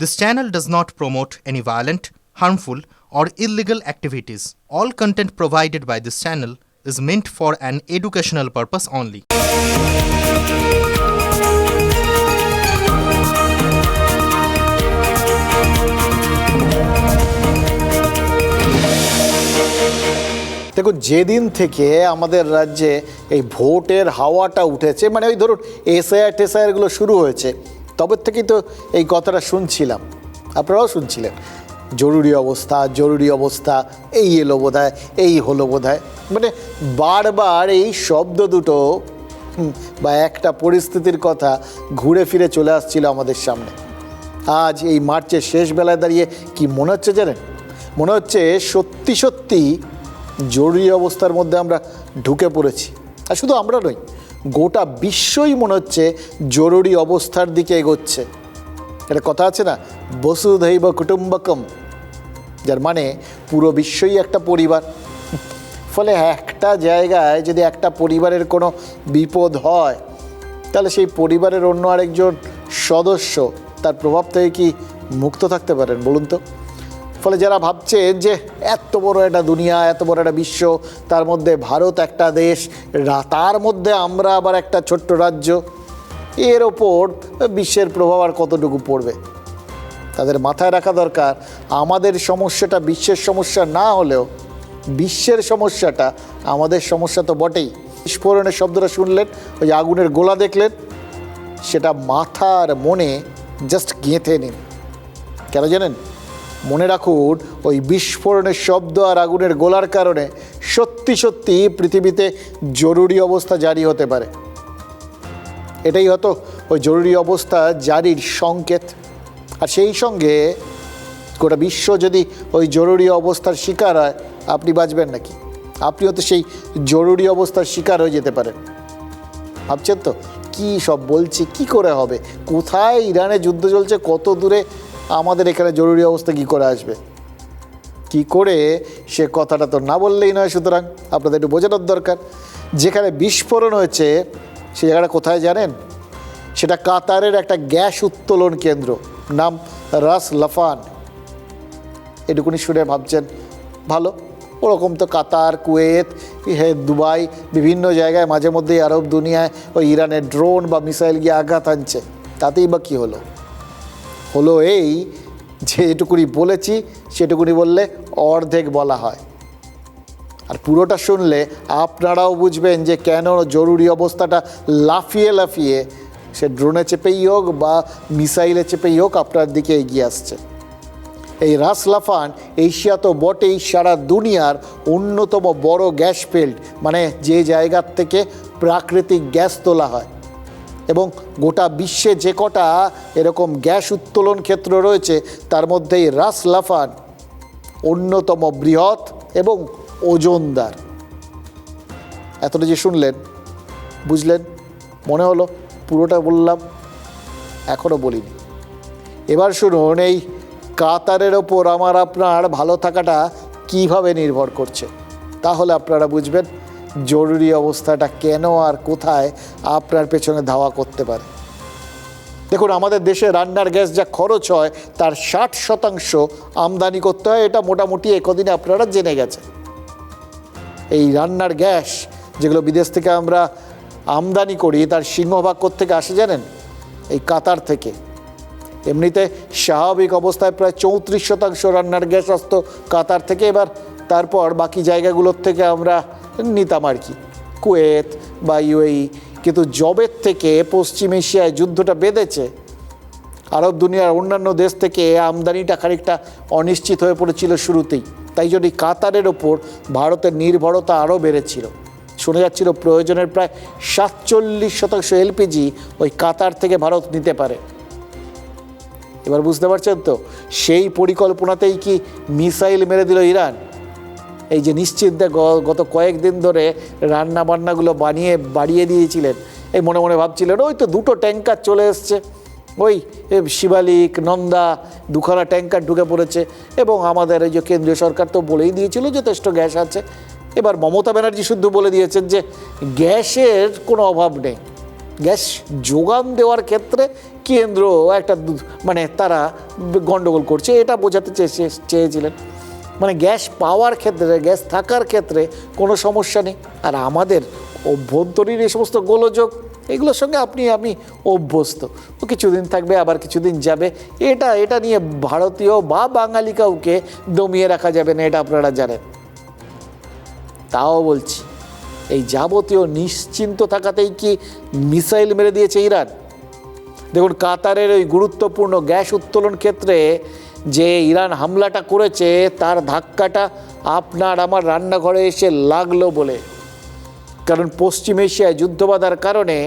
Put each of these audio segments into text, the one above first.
This channel does not promote any violent, harmful, or illegal activities. All content provided by this channel is meant for an educational purpose only. দেখুন, যেদিন থেকে আমাদের রাজ্যে এই ভোটের হাওয়াটা উঠেছে, মানে ওই ধরুন এসআইআর-টেসআইআরগুলো শুরু হয়েছে, তবে থেকেই তো এই কথাটা শুনছিলাম, আপনারাও শুনছিলেন, জরুরি অবস্থা, এই এলো বোধহয়, এই হলো বোধহয়, মানে বারবার এই শব্দ দুটো বা একটা পরিস্থিতির কথা ঘুরে ফিরে চলে আসছিল আমাদের সামনে। আজ এই মার্চের শেষ বেলায় দাঁড়িয়ে কি মনে হচ্ছে জানেন? মনে হচ্ছে সত্যি সত্যি জরুরি অবস্থার মধ্যে আমরা ঢুকে পড়েছি। আর শুধু আমরা নই, গোটা বিশ্বই মনে হচ্ছে জরুরি অবস্থার দিকে এগোচ্ছে। একটা কথা আছে না, বসুধৈব কুটুম্বকম, যার মানে পুরো বিশ্বই একটা পরিবার। ফলে একটা জায়গায় যদি একটা পরিবারের কোনো বিপদ হয়, তাহলে সেই পরিবারের অন্য আরেকজন সদস্য তার প্রভাব থেকে কি মুক্ত থাকতে পারেন বলুন তো? ফলে যারা ভাবছেন যে এত বড় একটা দুনিয়া, এত বড় একটা বিশ্ব, তার মধ্যে ভারত একটা দেশ, তার মধ্যে আমরা আবার একটা ছোট্ট রাজ্য, এর ওপর বিশ্বের প্রভাব আর কতটুকু পড়বে, তাদের মাথায় রাখা দরকার আমাদের সমস্যাটা বিশ্বের সমস্যা না হলেও বিশ্বের সমস্যাটা আমাদের সমস্যা তো বটেই। বিস্ফোরণের শব্দটা শুনলেন, ওই যে আগুনের গোলা দেখলেন, সেটা মাথার মনে জাস্ট গেঁথে নিন। কেন জানেন? মনে রাখুন, ওই বিস্ফোরণের শব্দ আর আগুনের গোলার কারণে সত্যি সত্যি পৃথিবীতে জরুরি অবস্থা জারি হতে পারে। এটাই হয়তো ওই জরুরি অবস্থা জারির সংকেত। আর সেই সঙ্গে গোটা বিশ্ব যদি ওই জরুরি অবস্থার শিকার হয়, আপনি বাঁচবেন নাকি? আপনিও তো সেই জরুরি অবস্থার শিকার হয়ে যেতে পারেন। ভাবছেন তো কী সব বলছি, কি করে হবে, কোথায় ইরানে যুদ্ধ চলছে, কত দূরে আমাদের এখানে জরুরি অবস্থা কী করে আসবে, কি করে, সে কথাটা তো না বললেই নয়। সুতরাং আপনাদের একটু বোঝানোর দরকার। যেখানে বিস্ফোরণ হয়েছে সে জায়গাটা কোথায় জানেন? সেটা কাতারের একটা গ্যাস উত্তোলন কেন্দ্র, নাম রাস লাফান। এটুকুনি শুনে ভাবছেন ভালো, ওরকম তো কাতার, কুয়েত, দুবাই, বিভিন্ন জায়গায় মাঝে মধ্যেই আরব দুনিয়ায় ওই ইরানের ড্রোন বা মিসাইল গিয়ে আঘাত আনছে, তাতেই বা কী হলো? হলো এই যে এটুকুনি বলেছি, সেটুকুনি বললে অর্ধেক বলা হয়। আর পুরোটা শুনলে আপনারাও বুঝবেন যে কেন জরুরি অবস্থাটা লাফিয়ে লাফিয়ে সে ড্রোনে চেপেই হোক বা মিসাইলে চেপেই হোক আপনার দিকে এগিয়ে আসছে। এই রাস লাফান এশিয়া তো বটেই, সারা দুনিয়ার অন্যতম বড় গ্যাস ফিল্ড, মানে যে জায়গার থেকে প্রাকৃতিক গ্যাস তোলা হয়। এবং গোটা বিশ্বে যে কটা এরকম গ্যাস উত্তোলন ক্ষেত্র রয়েছে, তার মধ্যেই রাস লাফান অন্যতম বৃহৎ এবং ওজনদার। এতটা যে শুনলেন, বুঝলেন, মনে হলো পুরোটা বললাম? এখনও বলিনি। এবার শুনুন, এই কাতারের ওপর আমার আপনার ভালো থাকাটা কিভাবে নির্ভর করছে, তাহলে আপনারা বুঝবেন জরুরি অবস্থাটা কেন আর কোথায় আপনার পেছনে ধাওয়া করতে পারে। দেখুন, আমাদের দেশে রান্নার গ্যাস যা খরচ হয় তার 60% আমদানি করতে হয়, এটা মোটামুটি একদিনে আপনারা জেনে গেছেন। এই রান্নার গ্যাস যেগুলো বিদেশ থেকে আমরা আমদানি করি, তার সিংহভাগ কোত্থেকে আসে জানেন? এই কাতার থেকে। এমনিতে স্বাভাবিক অবস্থায় প্রায় 34% রান্নার গ্যাস আসতো কাতার থেকে, এবার তারপর বাকি জায়গাগুলোর থেকে আমরা নিতাম আর কি, কুয়েত বা ইউএই। কিন্তু জবের থেকে পশ্চিম এশিয়ায় যুদ্ধটা বেঁধেছে, আরব দুনিয়ার অন্যান্য দেশ থেকে আমদানিটা খানিকটা অনিশ্চিত হয়ে পড়েছিল শুরুতেই। তাই জন্য কাতারের ওপর ভারতের নির্ভরতা আরও বেড়েছিল। শোনা যাচ্ছিল প্রয়োজনের প্রায় 47% এলপিজি ওই কাতার থেকে ভারত নিতে পারে। এবার বুঝতে পারছেন তো, সেই পরিকল্পনাতেই কি মিসাইল মেরে দিল ইরান। এই যে নিশ্চিন্তে গত কয়েকদিন ধরে রান্না বান্নাগুলো বাড়িয়ে দিয়েছিলেন, এই মনে মনে ভাবছিলেন ওই তো 2টো ট্যাঙ্কার চলে এসছে, ওই শিবালিক, নন্দা, 2খানা ট্যাঙ্কার ঢুকে পড়েছে, এবং আমাদের এই যে কেন্দ্রীয় সরকার তো বলেই দিয়েছিল যথেষ্ট গ্যাস আছে। এবার মমতা ব্যানার্জি শুদ্ধ বলে দিয়েছেন যে গ্যাসের কোনো অভাব নেই, গ্যাস যোগান দেওয়ার ক্ষেত্রে কেন্দ্র একটা মানে তারা গণ্ডগোল করছে, এটা বোঝাতে চেয়েছিলেন। মানে গ্যাস পাওয়ার ক্ষেত্রে, গ্যাস থাকার ক্ষেত্রে কোনো সমস্যা নেই। আর আমাদের অভ্যন্তরীণ এই সমস্ত গোলযোগ, এগুলোর সঙ্গে আমি অভ্যস্ত। ও কিছুদিন থাকবে, আবার কিছুদিন যাবে। এটা নিয়ে ভারতীয় বা বাঙালি কাউকে দমিয়ে রাখা যাবে না, এটা আপনারা জানেন। তাও বলছি, এই যাবতীয় নিশ্চিন্ত থাকাতেই কি মিসাইল মেরে দিয়েছে ইরান? দেখুন, কাতারের ওই গুরুত্বপূর্ণ গ্যাস উত্তোলন ক্ষেত্রে যে ইরান হামলাটা করেছে, তার ধাক্কাটা আপনার আমার রান্নাঘরে এসে লাগলো বলে। কারণ পশ্চিম এশিয়ায় যুদ্ধ বাঁধার কারণে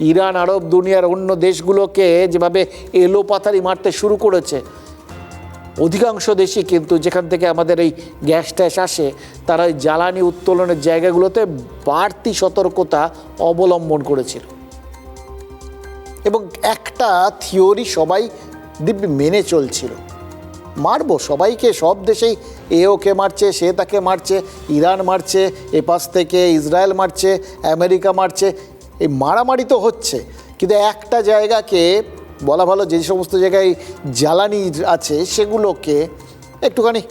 ইরান আরব দুনিয়ার অন্য দেশগুলোকে যেভাবে এলোপাথারি মারতে শুরু করেছে, অধিকাংশ দেশই কিন্তু যেখান থেকে আমাদের এই গ্যাস ট্যাস আসে, তারা ওই জ্বালানি উত্তোলনের জায়গাগুলোতে বাড়তি সতর্কতা অবলম্বন করেছিল। এবং একটা থিওরি সবাই দিব্যি মেনে চলছিল, মারবো সবাইকে, সব দেশেই এ ওকে মারছে, সে তাকে মারছে, ইরান মারছে, এপাশ থেকে ইসরায়েল মারছে, আমেরিকা মারছে, এই মারামারি তো হচ্ছে। কিন্তু একটা জায়গাকে বলা ভালো, যে সমস্ত জায়গায় জ্বালানি আছে সেগুলোকে একটুখানি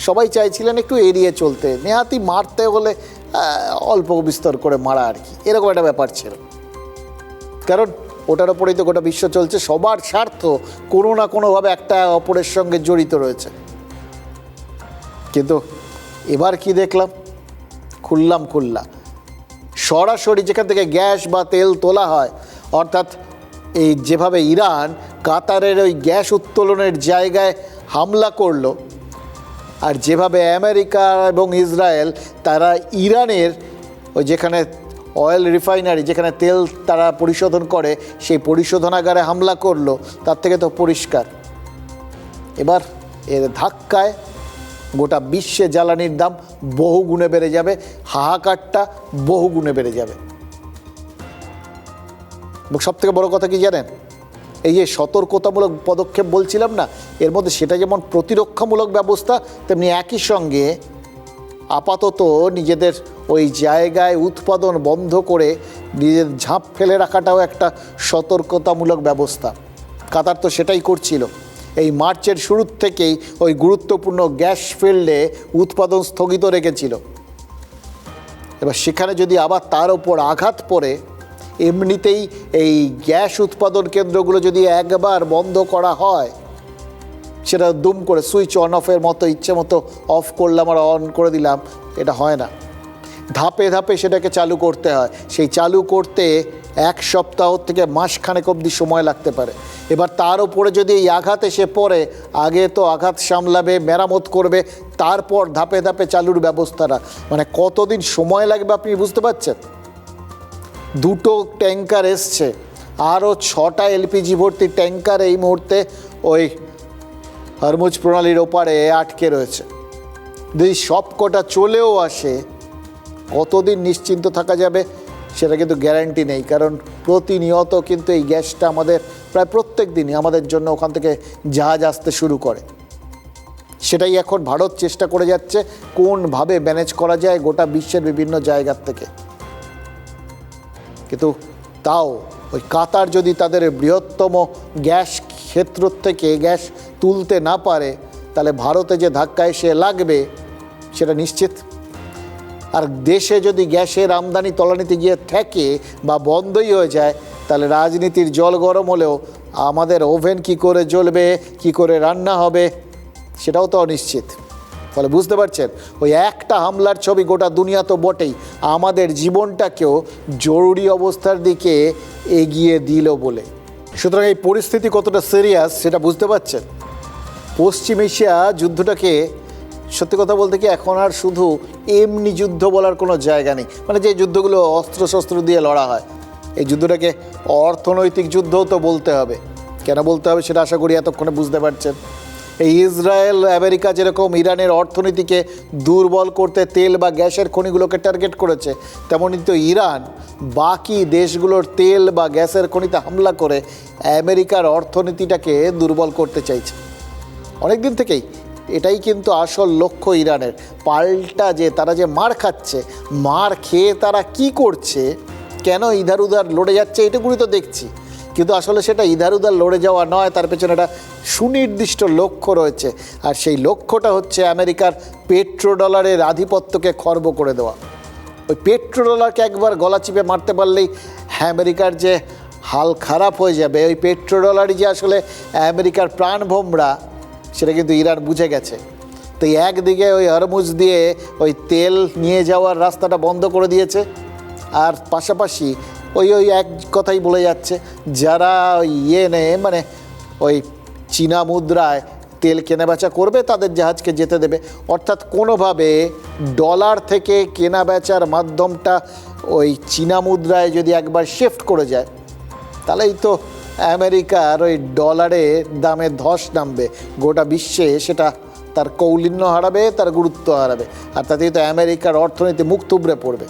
সবাই চাইছিলেন একটু এড়িয়ে চলতে, নেহাতি মারতে হলে অল্প বিস্তর করে মারা আর কি, এরকম একটা ব্যাপার ছিল। কারণ ওটার ওপরেই তো গোটা বিশ্ব চলছে, সবার স্বার্থ কোনো না কোনোভাবে একটা অপরের সঙ্গে জড়িত রয়েছে। কিন্তু এবার কি দেখলাম, খুল্লা সরাসরি যেখান থেকে গ্যাস বা তেল তোলা হয়, অর্থাৎ এই যেভাবে ইরান কাতারের ওই গ্যাস উত্তোলনের জায়গায় হামলা করলো, আর যেভাবে আমেরিকা এবং ইসরায়েল তারা ইরানের ওই যেখানে অয়েল রিফাইনারি, যেখানে তেল তারা পরিশোধন করে, সেই পরিশোধনাগারে হামলা করলো, তার থেকে তো পরিষ্কার এবার এর ধাক্কায় গোটা বিশ্বে জ্বালানির দাম বহু গুণে বেড়ে যাবে, হাহাকারটা বহু গুণে বেড়ে যাবে। এবং সবথেকে বড় কথা কি জানেন, এই যে সতর্কতামূলক পদক্ষেপ বলছিলাম না, এর মধ্যে সেটা যেমন প্রতিরক্ষামূলক ব্যবস্থা, তেমনি একই সঙ্গে আপাতত নিজেদের ওই জায়গায় উৎপাদন বন্ধ করে নিজেদের ঝাঁপ ফেলে রাখাটাও একটা সতর্কতামূলক ব্যবস্থা। কাতার তো সেটাই করছিল। এই মার্চের শুরুর থেকেই ওই গুরুত্বপূর্ণ গ্যাস ফিল্ডে উৎপাদন স্থগিত রেখেছিল। এবার সেখানে যদি আবার তার ওপর আঘাত পড়ে, এমনিতেই এই গ্যাস উৎপাদন কেন্দ্রগুলো যদি একবার বন্ধ করা হয়, সেটা দুম করে সুইচ অন অফের মতো ইচ্ছে মতো অফ করলাম আর অন করে দিলাম, এটা হয় না। ধাপে ধাপে সেটাকে চালু করতে হয়। সেই চালু করতে 1 সপ্তাহ থেকে মাসখানেক অবধি সময় লাগতে পারে। এবার তার উপরে যদি এই আঘাত এসে পড়ে, আগে তো আঘাত সামলাবে, মেরামত করবে, তারপর ধাপে ধাপে চালুর ব্যবস্থাটা, মানে কতদিন সময় লাগবে আপনি বুঝতে পারছেন। 2টো ট্যাঙ্কার এসছে, আরও 6টা এলপিজি ভর্তি ট্যাঙ্কার এই মুহূর্তে ওই হরমুজ প্রণালীর ওপারে আটকে রয়েছে। যদি সব কটা চলেও আসে, কতদিন নিশ্চিন্ত থাকা যাবে সেটা কিন্তু গ্যারান্টি নেই। কারণ প্রতিনিয়ত কিন্তু এই গ্যাসটা আমাদের প্রায় প্রত্যেক দিনই আমাদের জন্য ওখান থেকে জাহাজ আসতে শুরু করে। সেটাই এখন ভারত চেষ্টা করে যাচ্ছে কোনভাবে ম্যানেজ করা যায় গোটা বিশ্বের বিভিন্ন জায়গার থেকে। কিন্তু তাও ওই কাতার যদি তাদের বৃহত্তম গ্যাস ক্ষেত্র থেকে গ্যাস তুলতে না পারে, তাহলে ভারতে যে ধাক্কা এসে লাগবে সেটা নিশ্চিত। আর দেশে যদি গ্যাসের আমদানি তলানিতে গিয়ে থাকে বা বন্ধই হয়ে যায়, তাহলে রাজনীতির জল গরম হলেও আমাদের ওভেন কি করে জ্বলবে, কি করে রান্না হবে, সেটাও তো অনিশ্চিত। ফলে বুঝতে পারছেন, ওই একটা হামলার ছবি গোটা দুনিয়া তো বটেই, আমাদের জীবনটাকেও জরুরি অবস্থার দিকে এগিয়ে দিল বলে। সুতরাং এই পরিস্থিতি কতটা সিরিয়াস সেটা বুঝতে পারছেন। পশ্চিম এশিয়া যুদ্ধটাকে সত্যি কথা বলতে কি এখন আর শুধু এমনি যুদ্ধ বলার কোনো জায়গা নেই। মানে যে যুদ্ধগুলো অস্ত্রশস্ত্র দিয়ে লড়া হয়, এই যুদ্ধটাকে অর্থনৈতিক যুদ্ধও তো বলতে হবে। কেন বলতে হবে সেটা আশা করি এতক্ষণে বুঝতে পারছেন। এই ইসরায়েল আমেরিকা যেরকম ইরানের অর্থনীতিকে দুর্বল করতে তেল বা গ্যাসের খনিগুলোকে টার্গেট করেছে, তেমনই তো ইরান বাকি দেশগুলোর তেল বা গ্যাসের খনিতে হামলা করে আমেরিকার অর্থনীতিটাকে দুর্বল করতে চাইছে অনেক দিন থেকেই। এটাই কিন্তু আসল লক্ষ্য ইরানের। পাল্টা যে তারা যে মার খাচ্ছে, মার খেয়ে তারা কি করছে, কেন ইধার উধার লড়ে যাচ্ছে, এটুকুই তো দেখছি। কিন্তু আসলে সেটা ইধার উধার লড়ে যাওয়া নয়, তার পেছনে একটা সুনির্দিষ্ট লক্ষ্য রয়েছে। আর সেই লক্ষ্যটা হচ্ছে আমেরিকার পেট্রোডলারের আধিপত্যকে খর্ব করে দেওয়া। ওই পেট্রোডলারকে একবার গলা চিপে মারতে পারলেই আমেরিকার যে হাল খারাপ হয়ে যাবে, ওই পেট্রোডলারই যে আসলে আমেরিকার প্রাণভোমরা, সেটা কিন্তু ইরান বুঝে গেছে। তো একদিকে ওই হরমুজ দিয়ে ওই তেল নিয়ে যাওয়ার রাস্তাটা বন্ধ করে দিয়েছে, আর পাশাপাশি ওই এক কথাই বলে যাচ্ছে, যারা ওই মানে ওই চীনা মুদ্রায় তেল কেনাবেচা করবে তাদের জাহাজকে যেতে দেবে। অর্থাৎ কোনোভাবে ডলার থেকে কেনাবেচার মাধ্যমটা ওই চীনা মুদ্রায় যদি একবার শিফট করে যায়, তাহলেই তো আমেরিকার ওই ডলারের দামে ধস নামবে, গোটা বিশ্বে সেটা তার কৌলিন্য হারাবে, তার গুরুত্ব হারাবে, আর তাতেই তো আমেরিকার অর্থনীতি মুখ থুবড়ে পড়বে।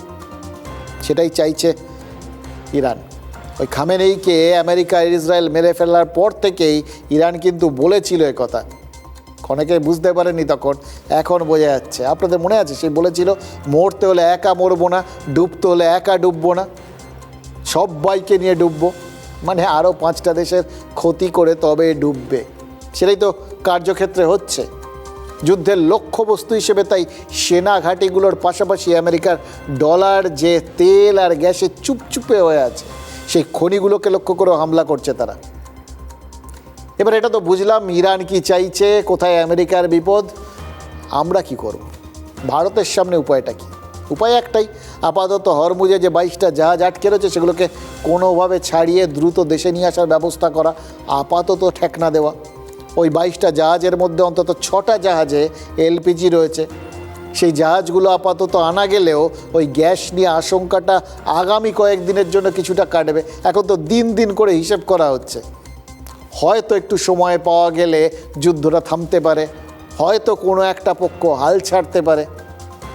সেটাই চাইছে ইরান। ওই খামেনেইকে আমেরিকা ইসরায়েল মেরে ফেলার পর থেকেই ইরান কিন্তু বলেছিল এ কথা, অনেকে বুঝতে পারেনি তখন, এখন বোঝা যাচ্ছে। আপনাদের মনে আছে সেই বলেছিল, মরতে হলে একা মরবো না, ডুবতে হলে একা ডুববো না, সবাইকে নিয়ে ডুববো, মানে আরও 5টা দেশের ক্ষতি করে তবে ডুববে। সেটাই তো কার্যক্ষেত্রে হচ্ছে। যুদ্ধের লক্ষ্যবস্তু হিসেবে তাই সেনা ঘাঁটিগুলোর পাশাপাশি আমেরিকার ডলার যে তেল আর গ্যাসে চুপচুপে হয়ে আছে, সেই খনিগুলোকে লক্ষ্য করেও হামলা করছে তারা। এবার এটা তো বুঝলাম ইরান কি চাইছে, কোথায় আমেরিকার বিপদ, আমরা কি করব? ভারতের সামনে উপায়টা কি? উপায় একটাই, আপাতত হরমুজে যে 22টা জাহাজ আটকে রয়েছে সেগুলোকে কোনোভাবে ছাড়িয়ে দ্রুত দেশে নিয়ে আসার ব্যবস্থা করা, আপাতত ঠেকনা দেওয়া। ওই 22টা জাহাজের মধ্যে অন্তত 6টা জাহাজে এলপিজি রয়েছে, সেই জাহাজগুলো আপাতত আনা গেলেও ওই গ্যাস নিয়ে আশঙ্কাটা আগামী কয়েকদিনের জন্য কিছুটা কাটবে। এখন তো দিন দিন করে হিসেব করা হচ্ছে, হয়তো একটু সময় পাওয়া গেলে যুদ্ধটা থামতে পারে, হয়তো কোনো একটা পক্ষ হাল ছাড়তে পারে।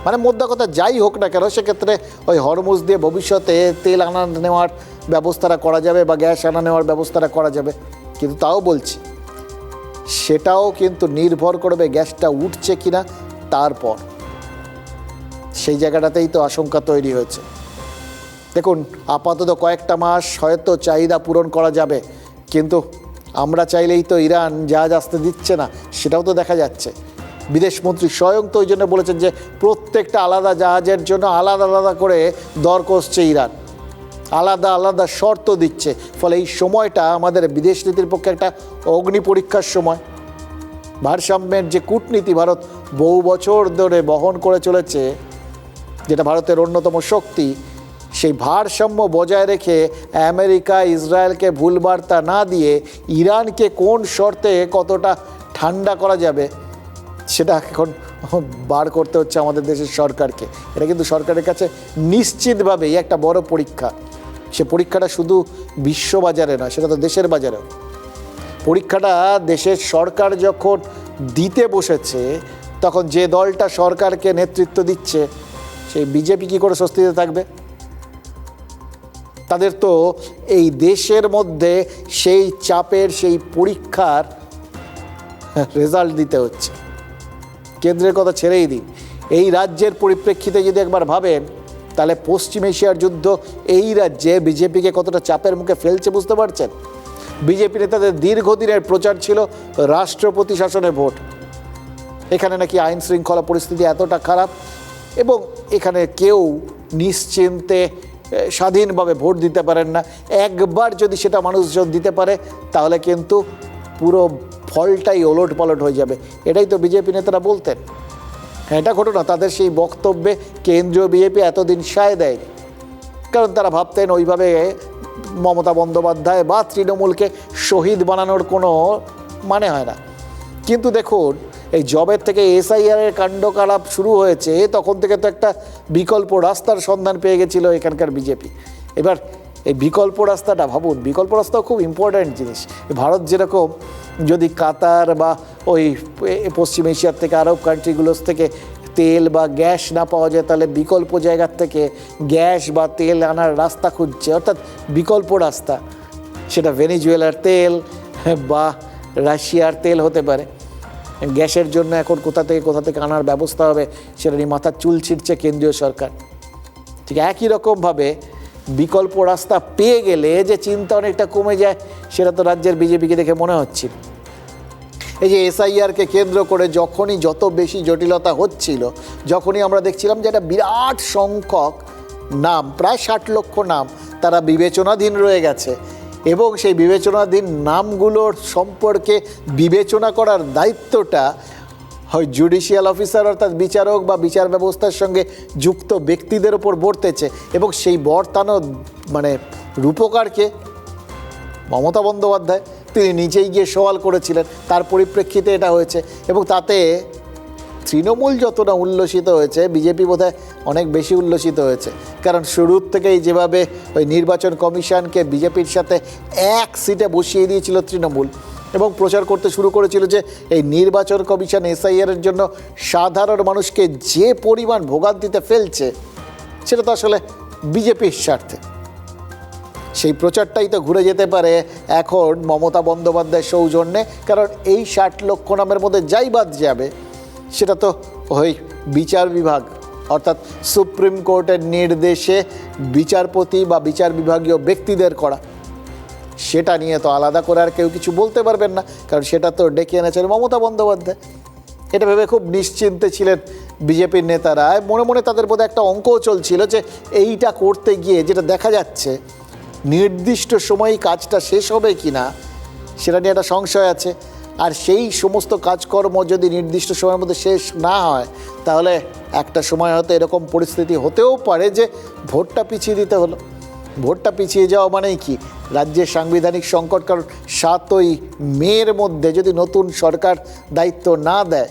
মানে মোদ্দা কথা যাই হোক না কেন, সেক্ষেত্রে ওই হরমুজ দিয়ে ভবিষ্যতে তেল আনা নেওয়ার ব্যবস্থাটা করা যাবে বা গ্যাস আনা নেওয়ার ব্যবস্থাটা করা যাবে। কিন্তু তাও বলছি, সেটাও কিন্তু নির্ভর করবে গ্যাসটা উঠছে কিনা, তারপর সেই জায়গাটাতেই তো আশঙ্কা তৈরি হয়েছে। দেখুন, আপাতত কয়েকটা মাস হয়তো চাহিদা পূরণ করা যাবে, কিন্তু আমরা চাইলেই তো ইরান জাহাজ আসতে দিচ্ছে না, সেটাও তো দেখা যাচ্ছে। বিদেশমন্ত্রী স্বয়ং তো ওই জন্য বলেছেন যে প্রত্যেকটা আলাদা জাহাজের জন্য আলাদা আলাদা করে দর কষছে ইরান, আলাদা আলাদা শর্ত দিচ্ছে। ফলে এই সময়টা আমাদের বিদেশ নীতির পক্ষে একটা অগ্নি পরীক্ষার সময়। ভারসাম্যের যে কূটনীতি ভারত বহু বছর ধরে বহন করে চলেছে, যেটা ভারতের অন্যতম শক্তি, সেই ভারসাম্য বজায় রেখে আমেরিকা ইসরায়েলকে ভুল বার্তা না দিয়ে ইরানকে কোন শর্তে কতটা ঠান্ডা করা যাবে, সেটা এখন বার করতে হচ্ছে আমাদের দেশের সরকারকে। এটা কিন্তু সরকারের কাছে নিশ্চিতভাবেই একটা বড় পরীক্ষা। সে পরীক্ষাটা শুধু বিশ্ববাজারে নয়, সেটা তো দেশের বাজারেও। পরীক্ষাটা দেশের সরকার যখন দিতে বসেছে, তখন যে দলটা সরকারকে নেতৃত্ব দিচ্ছে, সেই বিজেপি কী করে স্বস্তিতে থাকবে? তাদের তো এই দেশের মধ্যে সেই চাপের, সেই পরীক্ষার রেজাল্ট দিতে হচ্ছে। কেন্দ্রের কথা ছেড়েই দিন, এই রাজ্যের পরিপ্রেক্ষিতে যদি একবার ভাবেন, তাহলে পশ্চিম এশিয়ার যুদ্ধ এই রাজ্যে বিজেপিকে কতটা চাপের মুখে ফেলছে বুঝতে পারছেন। বিজেপি নেতাদের দীর্ঘদিনের প্রচার ছিল রাষ্ট্রপতি শাসনে ভোট। এখানে নাকি আইন শৃঙ্খলা পরিস্থিতি এতটা খারাপ এবং এখানে কেউ নিশ্চিন্তে স্বাধীনভাবে ভোট দিতে পারেন না। একবার যদি সেটা মানুষজন দিতে পারে, তাহলে কিন্তু পুরো ফলটাই ওলট পালট হয়ে যাবে। এটাই তো বিজেপি নেতারা বলতেন। এটা ঘটনা, তাদের সেই বক্তব্যে কেন্দ্রীয় বিজেপি এতদিন সায় দেয়নি, কারণ তারা ভাবতেন ওইভাবে মমতা বন্দ্যোপাধ্যায় বা তৃণমূলকে শহীদ বানানোর কোনো মানে হয় না। কিন্তু দেখুন, এই জবের থেকে এসআইআরের কাণ্ডকলাপ শুরু হয়েছে, তখন থেকে তো একটা বিকল্প রাস্তার সন্ধান পেয়ে গেছিল এখানকার বিজেপি। এবার এই বিকল্প রাস্তাটা ভাবুন, বিকল্প রাস্তাও খুব ইম্পর্ট্যান্ট জিনিস। ভারত যেরকম যদি কাতার বা ওই পশ্চিম এশিয়ার থেকে আরব কান্ট্রিগুলোর থেকে তেল বা গ্যাস না পাওয়া যায়, তাহলে বিকল্প জায়গার থেকে গ্যাস বা তেল আনার রাস্তা খুঁজছে, অর্থাৎ বিকল্প রাস্তা। সেটা ভেনিজুয়েলার তেল বা রাশিয়ার তেল হতে পারে। গ্যাসের জন্য এখন কোথা থেকে আনার ব্যবস্থা হবে, সেটা নিয়ে মাথার চুল ছিঁড়ছে কেন্দ্রীয় সরকার। ঠিক একই রকমভাবে বিকল্প রাস্তা পেয়ে গেলে যে চিন্তা অনেকটা কমে যায়, সেটা তো রাজ্যের বিজেপিকে দেখে মনে হচ্ছে। এই যে এসআইআরকে কেন্দ্র করে যখনই যত বেশি জটিলতা হচ্ছিল, যখনই আমরা দেখছিলাম যে একটা বিরাট সংখ্যক নাম, প্রায় 60 লক্ষ নাম তারা বিবেচনাধীন রয়ে গেছে, এবং সেই বিবেচনাধীন নামগুলোর সম্পর্কে বিবেচনা করার দায়িত্বটা হয় জুডিশিয়াল অফিসার অর্থাৎ বিচারক বা বিচার ব্যবস্থার সঙ্গে যুক্ত ব্যক্তিদের ওপর বর্তেছে, এবং সেই বর্তানো মানে রূপকারকে মমতা বন্দ্যোপাধ্যায়, তিনি নিজেই গিয়ে সওয়াল করেছিলেন, তার পরিপ্রেক্ষিতে এটা হয়েছে। এবং তাতে তৃণমূল যতটা উল্লসিত হয়েছে, বিজেপি বোধহয় অনেক বেশি উল্লসিত হয়েছে। কারণ শুরুর থেকেই যেভাবে ওই নির্বাচন কমিশনকে বিজেপির সাথে এক সিটে বসিয়ে দিয়েছিল তৃণমূল, এবং প্রচার করতে শুরু করেছিল যে এই নির্বাচন কমিশন এসআইআরের জন্য সাধারণ মানুষকে যে পরিমাণ ভোগান্তিতে ফেলছে, সেটা তো আসলে বিজেপির স্বার্থে। সেই প্রচারটাই তো ঘুরে যেতে পারে এখন মমতা বন্দ্যোপাধ্যায়ের সৌজন্যে, কারণ এই 60 লক্ষ নামের মধ্যে যাই বাদ যাবে, সেটা তো ওই বিচার বিভাগ অর্থাৎ সুপ্রিম কোর্টের নির্দেশে বিচারপতি বা বিচার বিভাগীয় ব্যক্তিদের করা। সেটা নিয়ে তো আলাদা করে আর কেউ কিছু বলতে পারবেন না, কারণ সেটা তো ডেকে এনেছেন মমতা বন্দ্যোপাধ্যায়। এটা ভেবে খুব নিশ্চিন্তে ছিলেন বিজেপির নেতারা। মনে মনে তাদের বোধহয় একটা অঙ্কও চলছিল যে এইটা করতে গিয়ে যেটা দেখা যাচ্ছে, নির্দিষ্ট সময়ে কাজটা শেষ হবে কি না সেটা নিয়ে একটা সংশয় আছে। আর সেই সমস্ত কাজকর্ম যদি নির্দিষ্ট সময়ের মধ্যে শেষ না হয়, তাহলে একটা সময় হয়তো এরকম পরিস্থিতি হতেও পারে যে ভোটটা পিছিয়ে দিতে হলো। ভোটটা পিছিয়ে যাওয়া মানেই কি, রাজ্যের সাংবিধানিক সংকট। কারণ 7ই মের মধ্যে যদি নতুন সরকার দায়িত্ব না দেয়,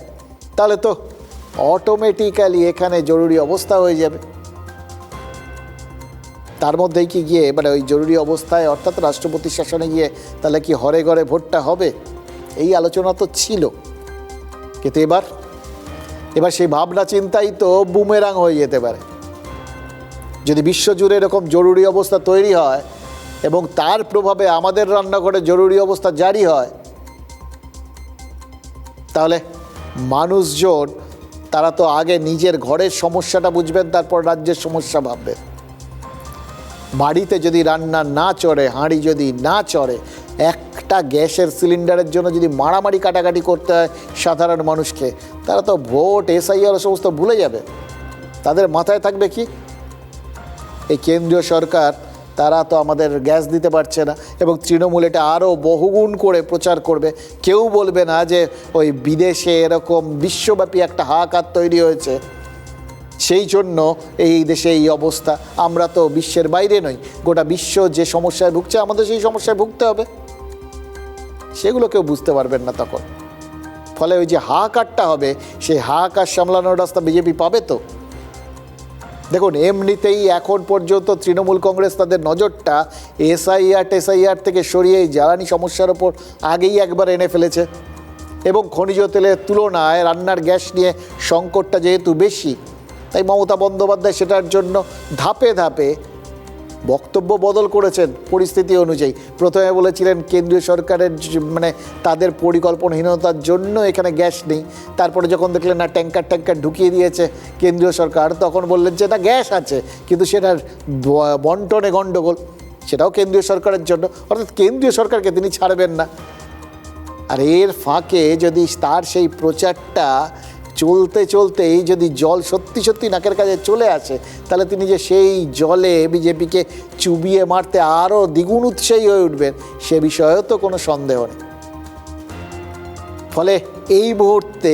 তাহলে তো অটোমেটিক্যালি এখানে জরুরি অবস্থা হয়ে যাবে। তার মধ্যেই কি গিয়ে মানে ওই জরুরি অবস্থায় অর্থাৎ রাষ্ট্রপতির শাসনে গিয়ে তাহলে কি ঘরে ঘরে ভোটটা হবে, এই আলোচনা তো ছিল। কিন্তু এবার সেই ভাবনা চিন্তাই তো বুমেরাং হয়ে যেতে পারে। যদি বিশ্বজুড়ে এরকম জরুরি অবস্থা তৈরি হয় এবং তার প্রভাবে আমাদের রান্নাঘরে জরুরি অবস্থা জারি হয়, তাহলে মানুষজন তারা তো আগে নিজের ঘরের সমস্যাটা বুঝবেন, তারপর রাজ্যের সমস্যা ভাববেন। বাড়িতে যদি রান্না না চড়ে, হাঁড়ি যদি না চড়ে, একটা গ্যাসের সিলিন্ডারের জন্য যদি মারামারি কাটাকাটি করতে হয় সাধারণ মানুষকে, তারা তো ভোট এসআইআর সমস্ত ভুলে যাবে। তাদের মাথায় থাকবে কি, এই কেন্দ্রীয় সরকার তারা তো আমাদের গ্যাস দিতে পারছে না, এবং তৃণমূল এটা আরও বহুগুণ করে প্রচার করবে। কেউ বলবে না যে ওই বিদেশে এরকম বিশ্বব্যাপী একটা হাহাকার তৈরি হয়েছে, সেই জন্য এই দেশে এই অবস্থা। আমরা তো বিশ্বের বাইরে নই, গোটা বিশ্ব যে সমস্যায় ভুগছে আমাদের সেই সমস্যায় ভুগতে হবে, সেগুলো কেউ বুঝতে পারবেন না তখন। ফলে ওই যে হাহাকারটা হবে, সেই হাহাকার সামলানোর রাস্তা বিজেপি পাবে তো। দেখুন, এমনিতেই এখন পর্যন্ত তৃণমূল কংগ্রেস তাদের নজরটা এসআইআর থেকে সরিয়ে জ্বালানি সমস্যার ওপর আগেই একবার এনে ফেলেছে, এবং খনিজ তেলের তুলনায় রান্নার গ্যাস নিয়ে সংকটটা যেহেতু বেশি, তাই মমতা বন্দ্যোপাধ্যায় সেটার জন্য ধাপে ধাপে বক্তব্য বদল করেছেন পরিস্থিতি অনুযায়ী। প্রথমে বলেছিলেন কেন্দ্রীয় সরকারের মানে তাদের পরিকল্পনাহীনতার জন্য এখানে গ্যাস নেই। তারপরে যখন দেখলেন না ট্যাঙ্কার ঢুকিয়ে দিয়েছে কেন্দ্রীয় সরকার, তখন বললেন যে না, গ্যাস আছে কিন্তু সেটার বন্টনে গণ্ডগোল, সেটাও কেন্দ্রীয় সরকারের জন্য, অর্থাৎ কেন্দ্রীয় সরকারকে তিনি ছাড়বেন না। আর এর ফাঁকে যদি তার সেই প্রচারটা চলতেই যদি জল সত্যি নাকের কাছে চলে আসে, তাহলে তিনি যে সেই জলে বিজেপিকে চুবিয়ে মারতে আরও দ্বিগুণ উৎসাহী হয়ে উঠবেন, সে বিষয়েও তো কোনো সন্দেহ নেই। ফলে এই মুহূর্তে